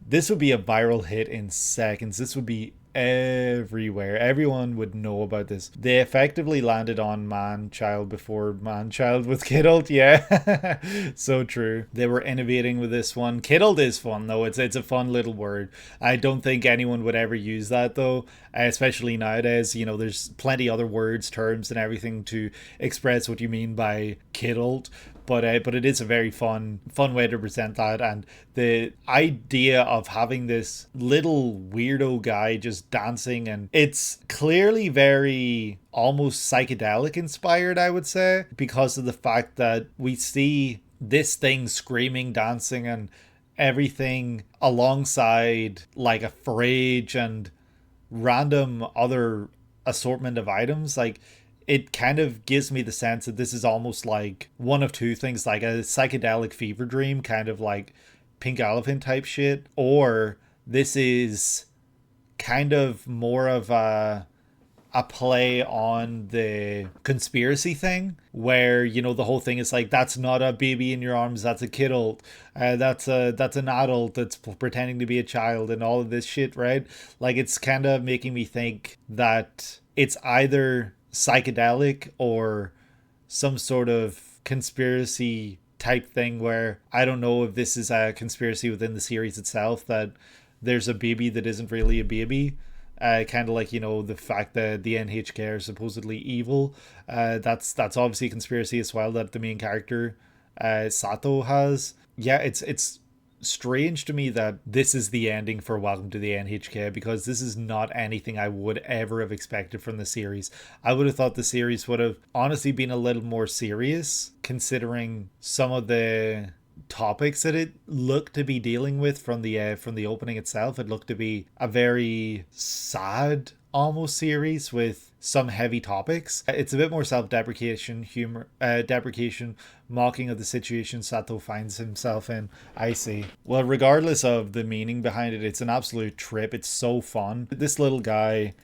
this would be a viral hit in seconds. This would be everywhere. Everyone would know about this. They effectively landed on man-child before man-child with kidult. Yeah. So true. They were innovating with this one. Kidult is fun though. It's a fun little word. I don't think anyone would ever use that though, especially nowadays. You know, there's plenty other words, terms and everything to express what you mean by kidult. But it is a very fun way to present that, and the idea of having this little weirdo guy just dancing, and it's clearly very almost psychedelic inspired, I would say, because of the fact that we see this thing screaming, dancing, and everything alongside like a fridge and random other assortment of items. Like, it kind of gives me the sense that this is almost like one of two things, like a psychedelic fever dream, kind of like Pink Elephant type shit, or this is kind of more of a play on the conspiracy thing, where, you know, the whole thing is like, that's not a baby in your arms, that's a kidult, that's an adult that's pretending to be a child, and all of this shit, right? Like, it's kind of making me think that it's either psychedelic or some sort of conspiracy type thing, where I don't know if this is a conspiracy within the series itself, that there's a baby that isn't really a baby, kind of like, you know, the fact that the NHK are supposedly evil. That's obviously a conspiracy as well, that the main character Sato has. Yeah, it's strange to me that this is the ending for Welcome to the NHK, because this is not anything I would ever have expected from the series. I would have thought the series would have honestly been a little more serious, considering some of the topics that it looked to be dealing with from the opening itself. It looked to be a very sad almost series with some heavy topics. It's a bit more self-deprecation, humor, deprecation, mocking of the situation Sato finds himself in. I see. Well, regardless of the meaning behind it, it's an absolute trip. It's so fun. This little guy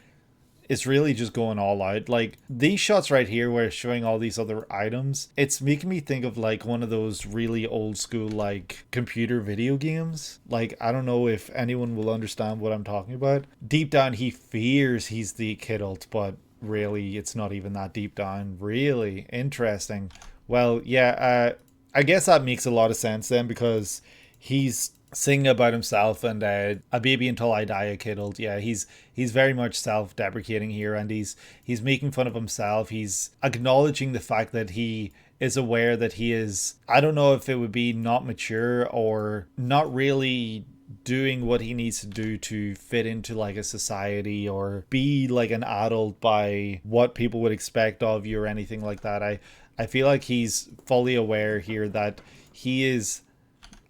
is really just going all out. Like, these shots right here where it's showing all these other items, it's making me think of like one of those really old school like computer video games. Like, I don't know if anyone will understand what I'm talking about. Deep down he fears he's the kidult, but really it's not even that deep down. Really interesting. Well, yeah, I guess that makes a lot of sense then, because he's singing about himself and a baby until I die, a kid old. Yeah, he's very much self-deprecating here, and he's making fun of himself. He's acknowledging the fact that he is aware that he is, I don't know if it would be not mature or not really doing what he needs to do to fit into like a society or be like an adult by what people would expect of you or anything like that. I feel like he's fully aware here that he is,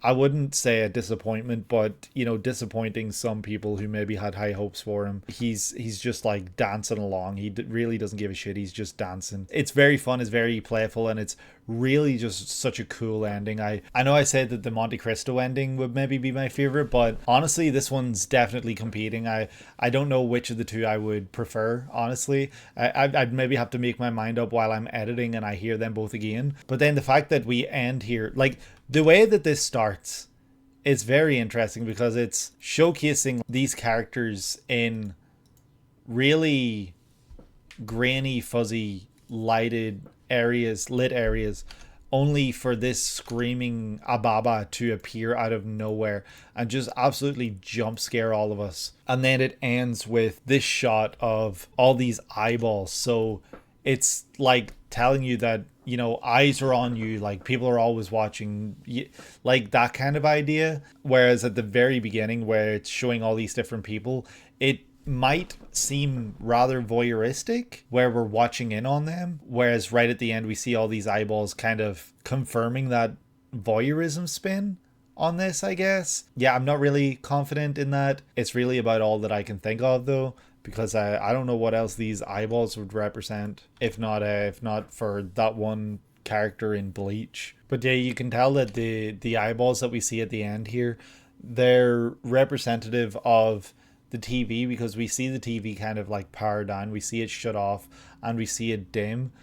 I wouldn't say a disappointment, but disappointing some people who maybe had high hopes for him. He's just like dancing along. He really doesn't give a shit. He's just dancing. It's very fun. It's very playful, and it's really just such a cool ending. I know I said that the Monte Cristo ending would maybe be my favorite, but honestly, this one's definitely competing. I don't know which of the two I would prefer. Honestly, I'd maybe have to make my mind up while I'm editing and I hear them both again. But then the fact that we end here, like, the way that this starts is very interesting because it's showcasing these characters in really grainy, fuzzy, lit areas, only for this screaming Ababa to appear out of nowhere and just absolutely jump scare all of us. And then it ends with this shot of all these eyeballs. So it's like telling you that, eyes are on you, like people are always watching, like that kind of idea. Whereas at the very beginning, where it's showing all these different people, it might seem rather voyeuristic, where we're watching in on them. Whereas right at the end, we see all these eyeballs kind of confirming that voyeurism spin on this, I guess. Yeah, I'm not really confident in that. It's really about all that I can think of, though, because I don't know what else these eyeballs would represent if not for that one character in Bleach. But yeah, you can tell that the eyeballs that we see at the end here, they're representative of the TV, because we see the TV kind of like power down, we see it shut off, and we see it dim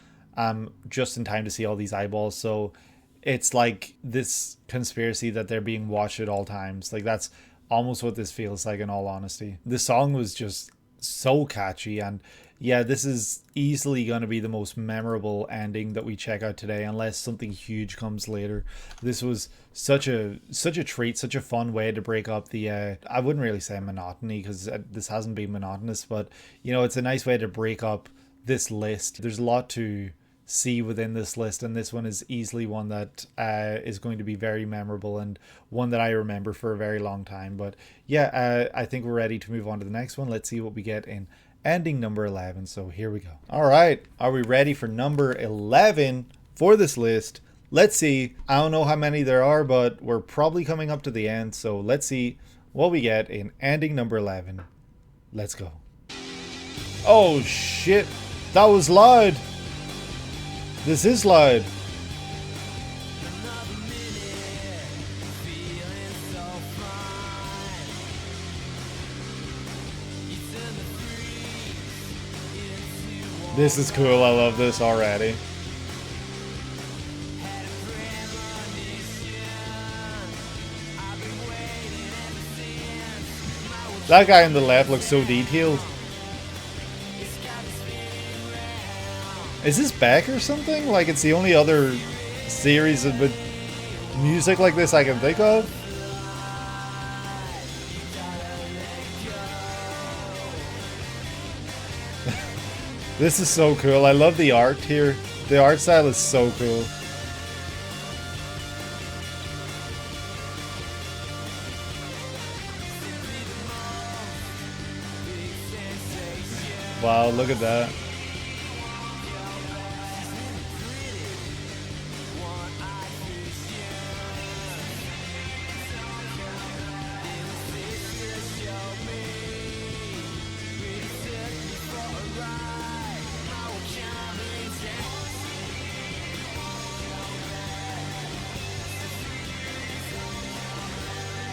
just in time to see all these eyeballs. So it's like this conspiracy that they're being watched at all times. Like, that's almost what this feels like, in all honesty. The song was just so catchy, and yeah, this is easily going to be the most memorable ending that we check out today, unless something huge comes later. This was such a treat, such a fun way to break up the I wouldn't really say monotony, because this hasn't been monotonous, but it's a nice way to break up this list. There's a lot to see within this list, and this one is easily one that is going to be very memorable and one that I remember for a very long time. But yeah, I think we're ready to move on to the next one. Let's see what we get in ending number 11. So here we go. All right, are we ready for number 11 for this list? Let's see. I don't know how many there are, but we're probably coming up to the end, so let's see what we get in ending number 11. Let's go. Oh shit, that was loud. This is loud. This is cool. I love this already. That guy on the left looks so detailed. Is this Beck or something? Like, it's the only other series of music like this I can think of. This is so cool. I love the art here. The art style is so cool. Wow, look at that.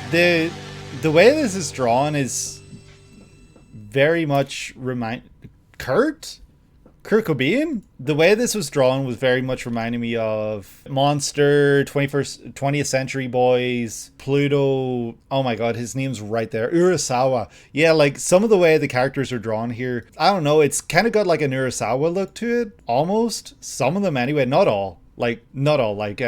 The way this is drawn is very much Kurt Cobain. The way this was drawn was very much reminding me of Monster, 20th Century Boys, Pluto. Oh my god, his name's right there. Urasawa. Yeah, like some of the way the characters are drawn here, I don't know, it's kind of got like an Urasawa look to it, almost. Some of them anyway, not all. Like, not all, like,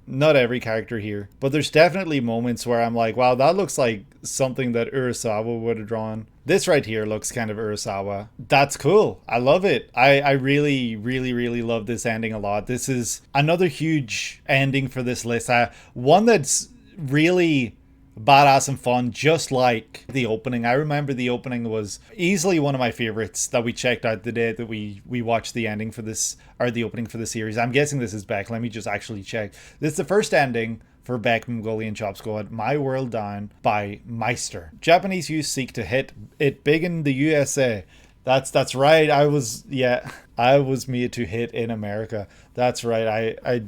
not every character here. But there's definitely moments where I'm like, wow, that looks like something that Urasawa would have drawn. This right here looks kind of Urasawa. That's cool. I love it. I really, really, really love this ending a lot. This is another huge ending for this list. One that's really badass and fun, just like the opening. I remember the opening was easily one of my favorites that we checked out the day that we watched the ending for this, or the opening for the series. I'm guessing this is Beck. Let me just actually check. This is the first ending for Beck Mongolian Chop Squad, My World Down by Meister. Japanese youth seek to hit it big in the USA. That's right. I was made to hit in America. That's right. I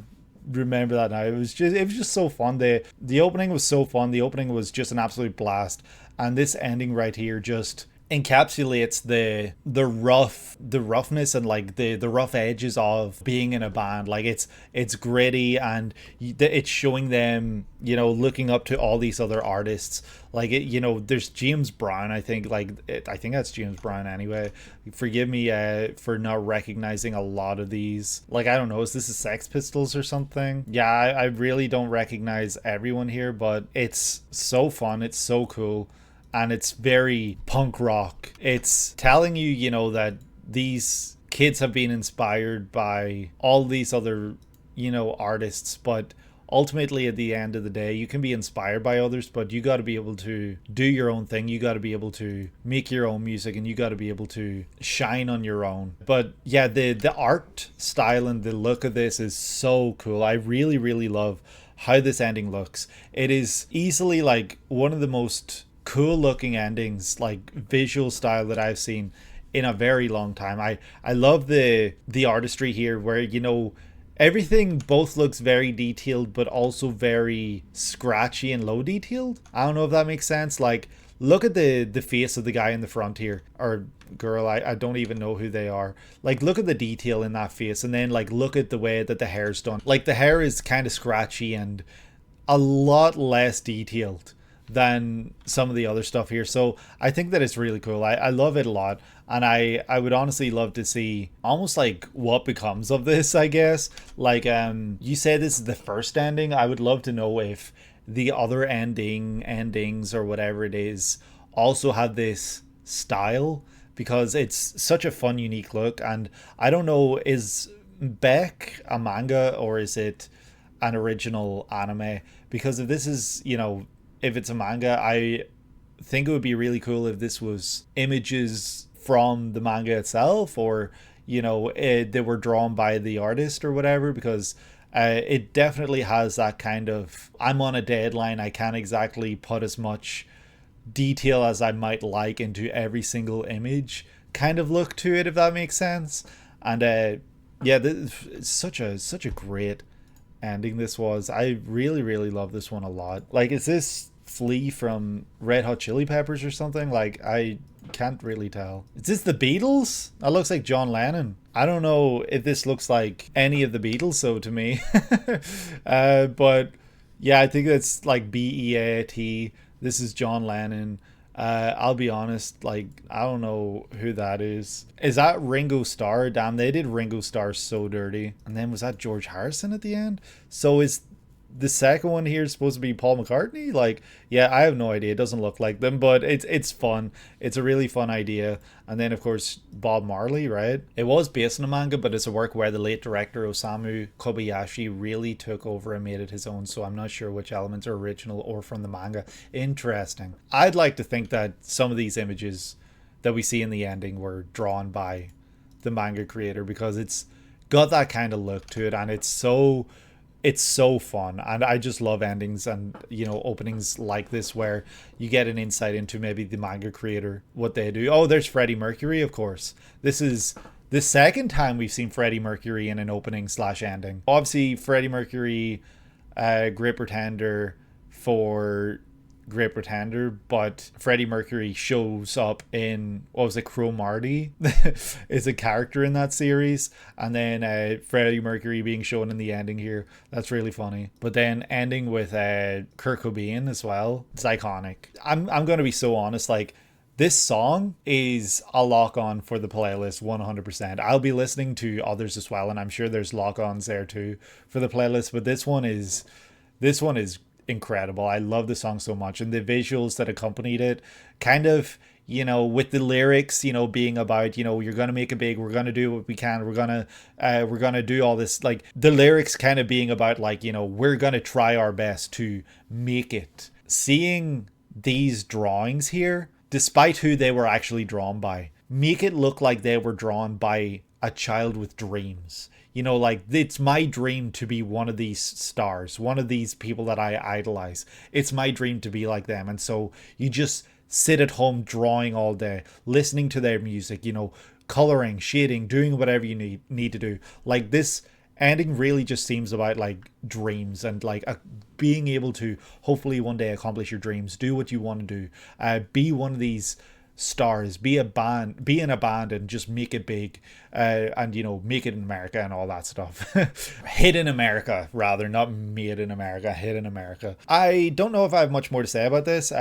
remember that now. It was just so fun. The opening was so fun. The opening was just an absolute blast. And this ending right here just encapsulates the roughness and like the rough edges of being in a band. Like it's gritty, and it's showing them, you know, looking up to all these other artists. Like it, you know, there's James Brown. I think that's James Brown anyway. Forgive me for not recognizing a lot of these. Like, I don't know, is this a Sex Pistols or something? Yeah, I really don't recognize everyone here, but it's so fun. It's so cool. And it's very punk rock. It's telling you, you know, that these kids have been inspired by all these other, you know, artists, but ultimately at the end of the day, you can be inspired by others, but you got to be able to do your own thing. You got to be able to make your own music, and you got to be able to shine on your own. But yeah, the art style and the look of this is so cool. I really, really love how this ending looks. It is easily like one of the most cool looking endings, like visual style, that I've seen in a very long time. I love the artistry here, where, you know, everything both looks very detailed but also very scratchy and low detailed. I don't know if that makes sense. Like, look at the face of the guy in the front here, or girl, I don't even know who they are. Like, look at the detail in that face, and then like look at the way that the hair's done. Like, the hair is kind of scratchy and a lot less detailed than some of the other stuff here. So I think that it's really cool. I love it a lot, and I would honestly love to see almost like what becomes of this, I guess. Like, you say this is the first ending. I would love to know if the other endings or whatever it is also have this style, because it's such a fun, unique look. And I don't know, is Beck a manga or is it an original anime? Because if this is, you know, if it's a manga, I think it would be really cool if this was images from the manga itself, or, you know, they were drawn by the artist or whatever, because it definitely has that kind of, I'm on a deadline, I can't exactly put as much detail as I might like into every single image kind of look to it, if that makes sense. And yeah, this is such a great ending this was. I really, really love this one a lot. Like, is this Flea from Red Hot Chili Peppers or something? Like, I can't really tell. Is this the Beatles? That looks like John Lennon. I don't know if this looks like any of the Beatles, so to me. But yeah, I think that's like BEAT. This is John Lennon. I'll be honest, like, I don't know who that is. Is that Ringo Starr? Damn, they did Ringo Starr so dirty. And then was that George Harrison at the end? So is the second one here is supposed to be Paul McCartney? Like, yeah, I have no idea. It doesn't look like them, but it's fun. It's a really fun idea. And then, of course, Bob Marley, right? It was based on a manga, but it's a work where the late director Osamu Kobayashi really took over and made it his own. So I'm not sure which elements are original or from the manga. Interesting. I'd like to think that some of these images that we see in the ending were drawn by the manga creator, because it's got that kind of look to it, and it's so fun. And I just love endings and, you know, openings like this where you get an insight into maybe the manga creator, what they do. Oh, there's Freddie Mercury, of course. This is the second time we've seen Freddie Mercury in an opening / ending. Obviously, Freddie Mercury, Great Pretender for Great Pretender, but Freddie Mercury shows up in, what was it, Cromartie is a character in that series, and then Freddie Mercury being shown in the ending here. That's really funny. But then ending with Kurt Cobain as well. It's iconic. I'm going to be so honest, like, This song is a lock on for the playlist 100%. I'll be listening to others as well, and I'm sure there's lock ons there too for the playlist, but this one is incredible. I love the song so much, and the visuals that accompanied it, kind of, with the lyrics, being about, you're gonna make it big, we're gonna do what we can, we're gonna do all this, like the lyrics kind of being about like, we're gonna try our best to make it. Seeing these drawings here, despite who they were actually drawn by, make it look like they were drawn by a child with dreams. Like, it's my dream to be one of these stars, one of these people that I idolize. It's my dream to be like them. And so you just sit at home drawing all day, listening to their music, coloring, shading, doing whatever you need to do. Like, this ending really just seems about like dreams and like being able to hopefully one day accomplish your dreams, do what you want to do, be one of these stars, be in a band and just make it big, and make it in America and all that stuff. Hit in America, rather, not made in America, hit in America. I don't know if I have much more to say about this.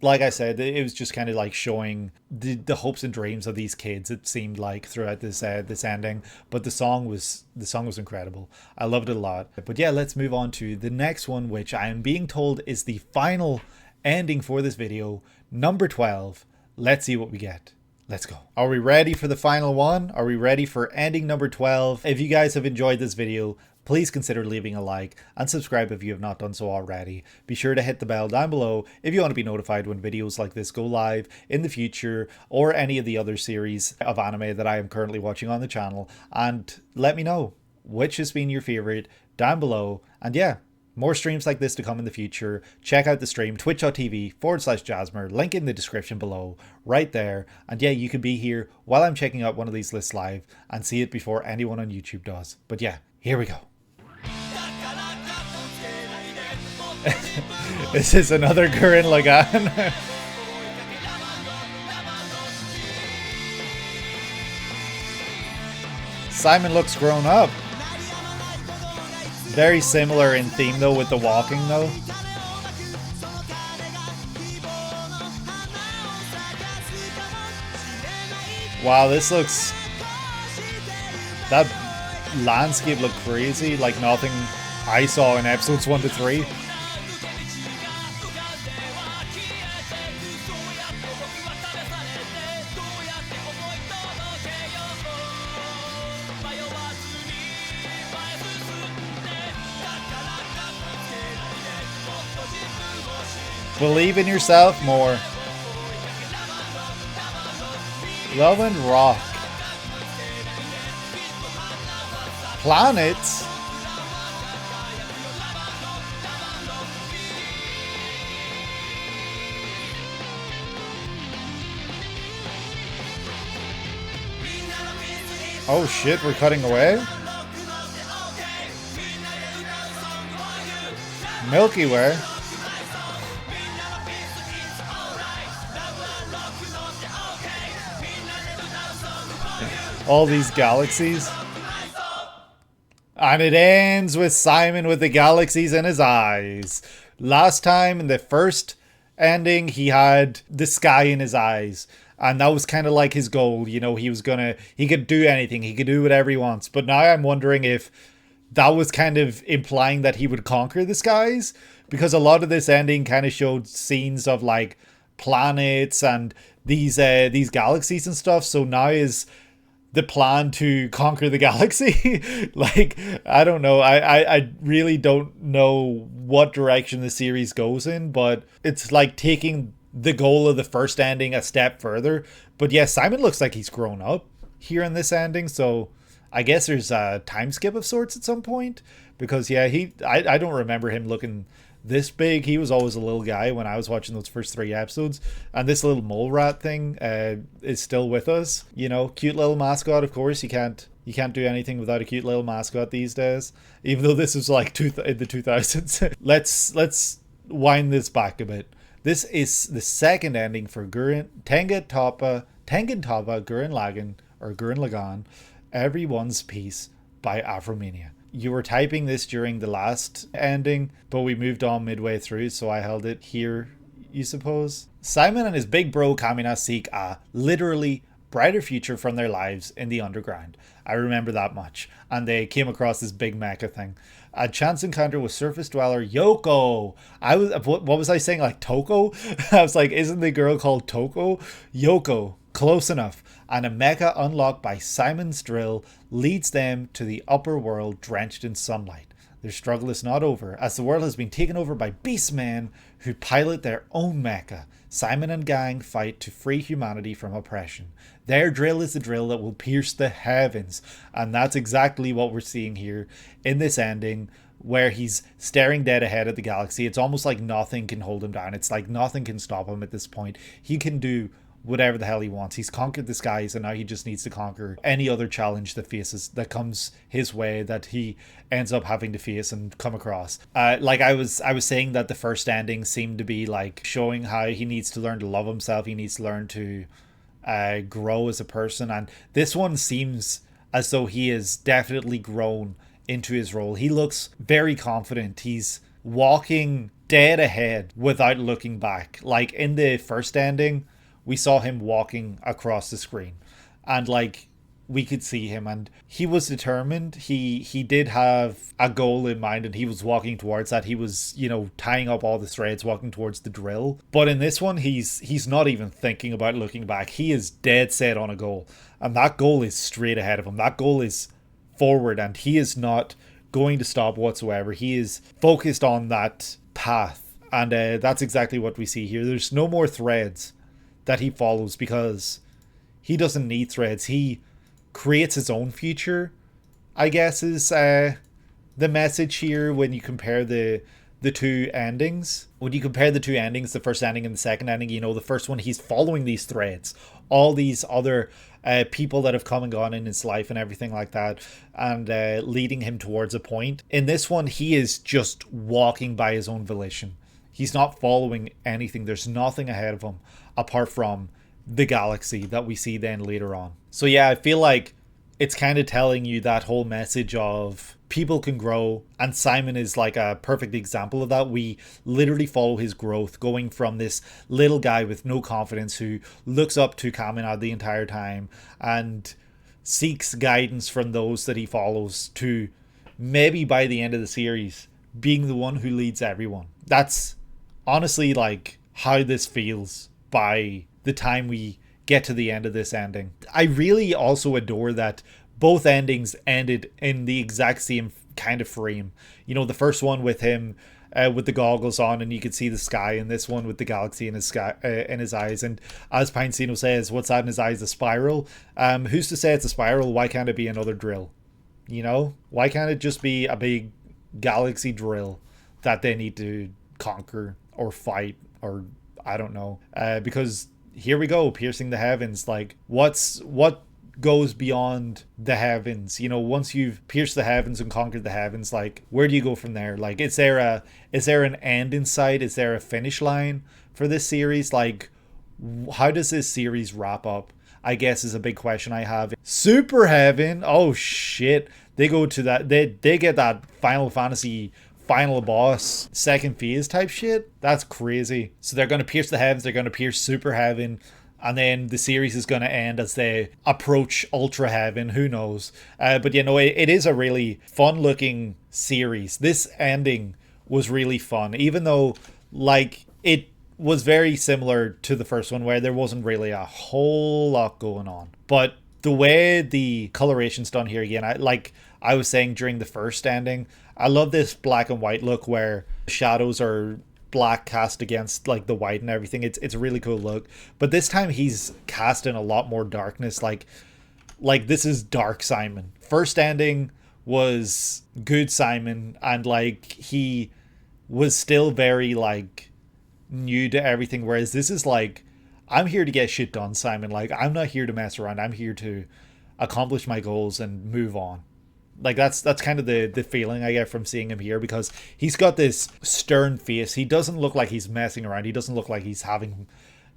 Like I said, it was just kind of like showing the hopes and dreams of these kids, it seemed like, throughout this ending. But the song was incredible. I loved it a lot. But yeah, let's move on to the next one, which I am being told is the final ending for this video, number 12. Let's see what we get. Let's go. Are we ready for the final one? Are we ready for ending number 12? If you guys have enjoyed this video, please consider leaving a like and subscribe if you have not done so already. Be sure to hit the bell down below if you want to be notified when videos like this go live in the future, or any of the other series of anime that I am currently watching on the channel. And let me know which has been your favorite down below. And yeah, more streams like this to come in the future. Check out the stream, twitch.tv/Jasmer, link in the description below, right there. And yeah, you could be here while I'm checking out one of these lists live and see it before anyone on YouTube does. But yeah, here we go. This is another Gurren Lagann. Simon looks grown up. Very similar in theme though with the walking though. Wow, this looks... that landscape looked crazy, like nothing I saw in episodes 1 to 3. Believe in yourself more. Love and rock. Planets. Oh shit, we're cutting away? Milky Way. All these galaxies. And it ends with Simon with the galaxies in his eyes. Last time in the first ending, he had the sky in his eyes. And that was kind of like his goal. He could do anything. He could do whatever he wants. But now I'm wondering if that was kind of implying that he would conquer the skies. Because a lot of this ending kind of showed scenes of like planets and these galaxies and stuff. So now is the plan to conquer the galaxy. Like, I don't know. I really don't know what direction the series goes in, but it's like taking the goal of the first ending a step further. But yeah, Simon looks like he's grown up here in this ending, so I guess there's a time skip of sorts at some point, because yeah, I don't remember him looking this big. He was always a little guy when I was watching those first 3 episodes, and this little mole rat thing is still with us. Cute little mascot. Of course, you can't do anything without a cute little mascot these days, even though this was like in the 2000s. let's wind this back a bit. This is the second ending for Tengen Toppa, Gurren Lagann, or Gurren Lagann, Everyone's Peace by Afromania. You were typing this during the last ending, but we moved on midway through, so I held it here you suppose. Simon and his big bro Kamina seek a literally brighter future from their lives in the underground. I remember that much. And they came across this big mecha thing. A chance encounter with surface dweller Yoko. What was I saying? Like Toko? I was like, isn't the girl called Toko? Yoko. Close enough. And a mecha unlocked by Simon's drill leads them to the upper world drenched in sunlight. Their struggle is not over, as the world has been taken over by beastmen who pilot their own mecha. Simon and gang fight to free humanity from oppression. Their drill is the drill that will pierce the heavens. And that's exactly what we're seeing here in this ending, where he's staring dead ahead at the galaxy. It's almost like nothing can hold him down. It's like nothing can stop him at this point. He can do whatever the hell he wants. He's conquered the skies, and now he just needs to conquer any other challenge that comes his way, that he ends up having to face and come across. Like I was saying that the first ending seemed to be like showing how he needs to learn to love himself. He needs to learn to grow as a person, and this one seems as though he has definitely grown into his role. He looks very confident. He's walking dead ahead without looking back. Like in the first ending, we saw him walking across the screen, and like we could see him, and he was determined. He did have a goal in mind, and he was walking towards that. He was, tying up all the threads, walking towards the drill. But in this one, he's not even thinking about looking back. He is dead set on a goal, and that goal is straight ahead of him. That goal is forward, and he is not going to stop whatsoever. He is focused on that path, and that's exactly what we see here. There's no more threads that he follows, because he doesn't need threads. He creates his own future, I guess, is the message here when you compare the two endings. When you compare the two endings, the first ending and the second ending, the first one, he's following these threads, all these other people that have come and gone in his life and everything like that, and leading him towards a point. In this one, he is just walking by his own volition. He's not following anything. There's nothing ahead of him apart from the galaxy that we see then later on. So yeah, I feel like it's kind of telling you that whole message of people can grow, and Simon is like a perfect example of that. We literally follow his growth, going from this little guy with no confidence who looks up to Kamina the entire time and seeks guidance from those that he follows, to maybe by the end of the series being the one who leads everyone. That's honestly like how this feels by the time we get to the end of this ending. I really also adore that both endings ended in the exact same kind of frame. The first one with him with the goggles on and you could see the sky, and this one with the galaxy in his eyes. And as Pinecino says, what's that in his eyes? A spiral? Who's to say it's a spiral? Why can't it be another drill? Why can't it just be a big galaxy drill that they need to conquer or fight, or I don't know, because here we go, piercing the heavens. Like what goes beyond the heavens? Once you've pierced the heavens and conquered the heavens, like where do you go from there? Like is there an end in sight? Is there a finish line for this series? Like how does this series wrap up, I guess, is a big question I have. Super Heaven, oh shit, they go to that, they get that Final Fantasy final boss second phase type shit. That's crazy. So they're going to pierce the heavens, they're going to pierce Super Heaven, and then the series is going to end as they approach Ultra Heaven. Who knows? But it is a really fun looking series. This ending was really fun, even though like it was very similar to the first one, where there wasn't really a whole lot going on. But the way the coloration's done here again, I was saying during the first ending, I love this black and white look where shadows are black cast against like the white and everything. It's a really cool look. But this time he's cast in a lot more darkness. Like this is dark Simon. First ending was good Simon, and like he was still very like new to everything, whereas this is like, I'm here to get shit done Simon. Like I'm not here to mess around. I'm here to accomplish my goals and move on. Like that's kind of the feeling I get from seeing him here, because he's got this stern face. He doesn't look like he's messing around. He doesn't look like he's having,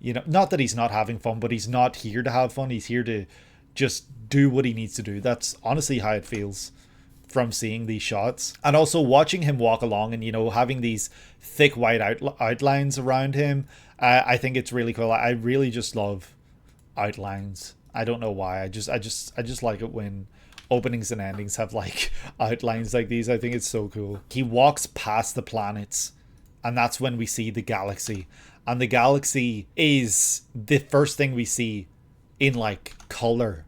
not that he's not having fun, but he's not here to have fun. He's here to just do what he needs to do. That's honestly how it feels from seeing these shots. And also watching him walk along and, having these thick white outlines around him, I think it's really cool. I really just love outlines. I don't know why. I just like it when openings and endings have like outlines like these. I think it's so cool. He walks past the planets, and that's when we see the galaxy. And the galaxy is the first thing we see in like color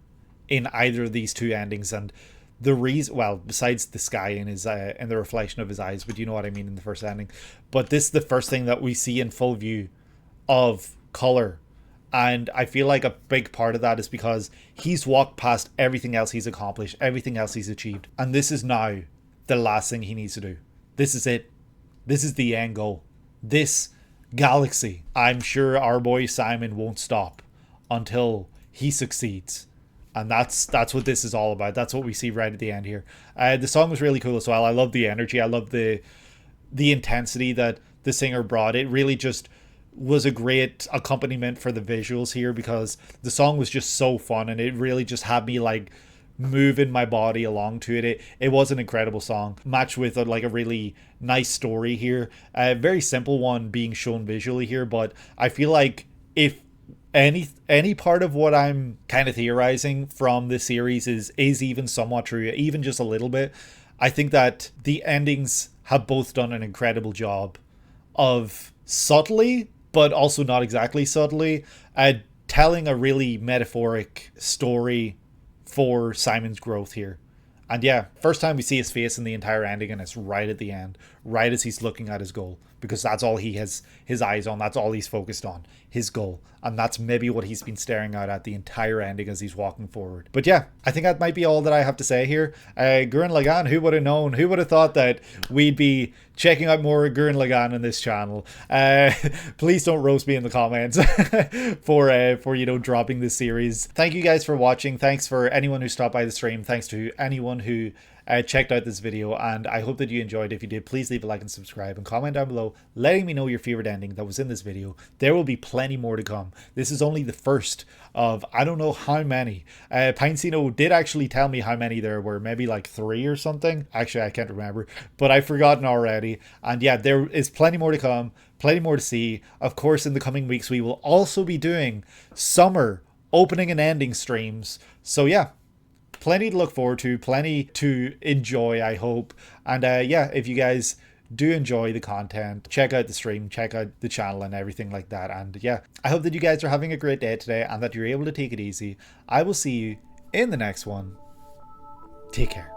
in either of these two endings. And the reason, well, besides the sky in his and the reflection of his eyes, but you know what I mean in the first ending. But this is the first thing that we see in full view of color. And I feel like a big part of that is because he's walked past everything else he's accomplished, everything else he's achieved. And this is now the last thing he needs to do. This is it. This is the end goal. This galaxy. I'm sure our boy Simon won't stop until he succeeds. And that's what this is all about. That's what we see right at the end here. The song was really cool as well. I love the energy. I love the intensity that the singer brought. It really just was a great accompaniment for the visuals here, because the song was just so fun, and it really just had me like moving my body along to it. It was an incredible song, matched with like a really nice story here. A very simple one being shown visually here, but I feel like if any part of what I'm kind of theorizing from this series is even somewhat true, even just a little bit, I think that the endings have both done an incredible job of subtly, but also not exactly subtly, telling a really metaphoric story for Simon's growth here. And yeah, first time we see his face in the entire ending, and it's right at the end, right as he's looking at his goal, because that's all he has his eyes on, that's all he's focused on, his goal. And that's maybe what he's been staring at the entire ending as he's walking forward. But yeah, I think that might be all that I have to say here. Gurren Lagann, who would have known? Who would have thought that we'd be checking out more Gurren Lagann in this channel? Please don't roast me in the comments for you know, dropping this series. Thank you guys for watching. Thanks for anyone who stopped by the stream. Thanks to anyone who checked out this video, and I hope that you enjoyed. If you did, please leave a like and subscribe, and comment down below letting me know your favorite ending that was in this video. There will be plenty more to come. This is only the first of I don't know how many. Pinecino did actually tell me how many there were, maybe like 3 or something. Actually, I can't remember, but I've forgotten already. And yeah, there is plenty more to come, plenty more to see. Of course, in the coming weeks we will also be doing summer opening and ending streams, so yeah, plenty to look forward to, plenty to enjoy, I hope. And yeah, if you guys do enjoy the content, check out the stream, check out the channel and everything like that. And yeah, I hope that you guys are having a great day today and that you're able to take it easy. I will see you in the next one. Take care.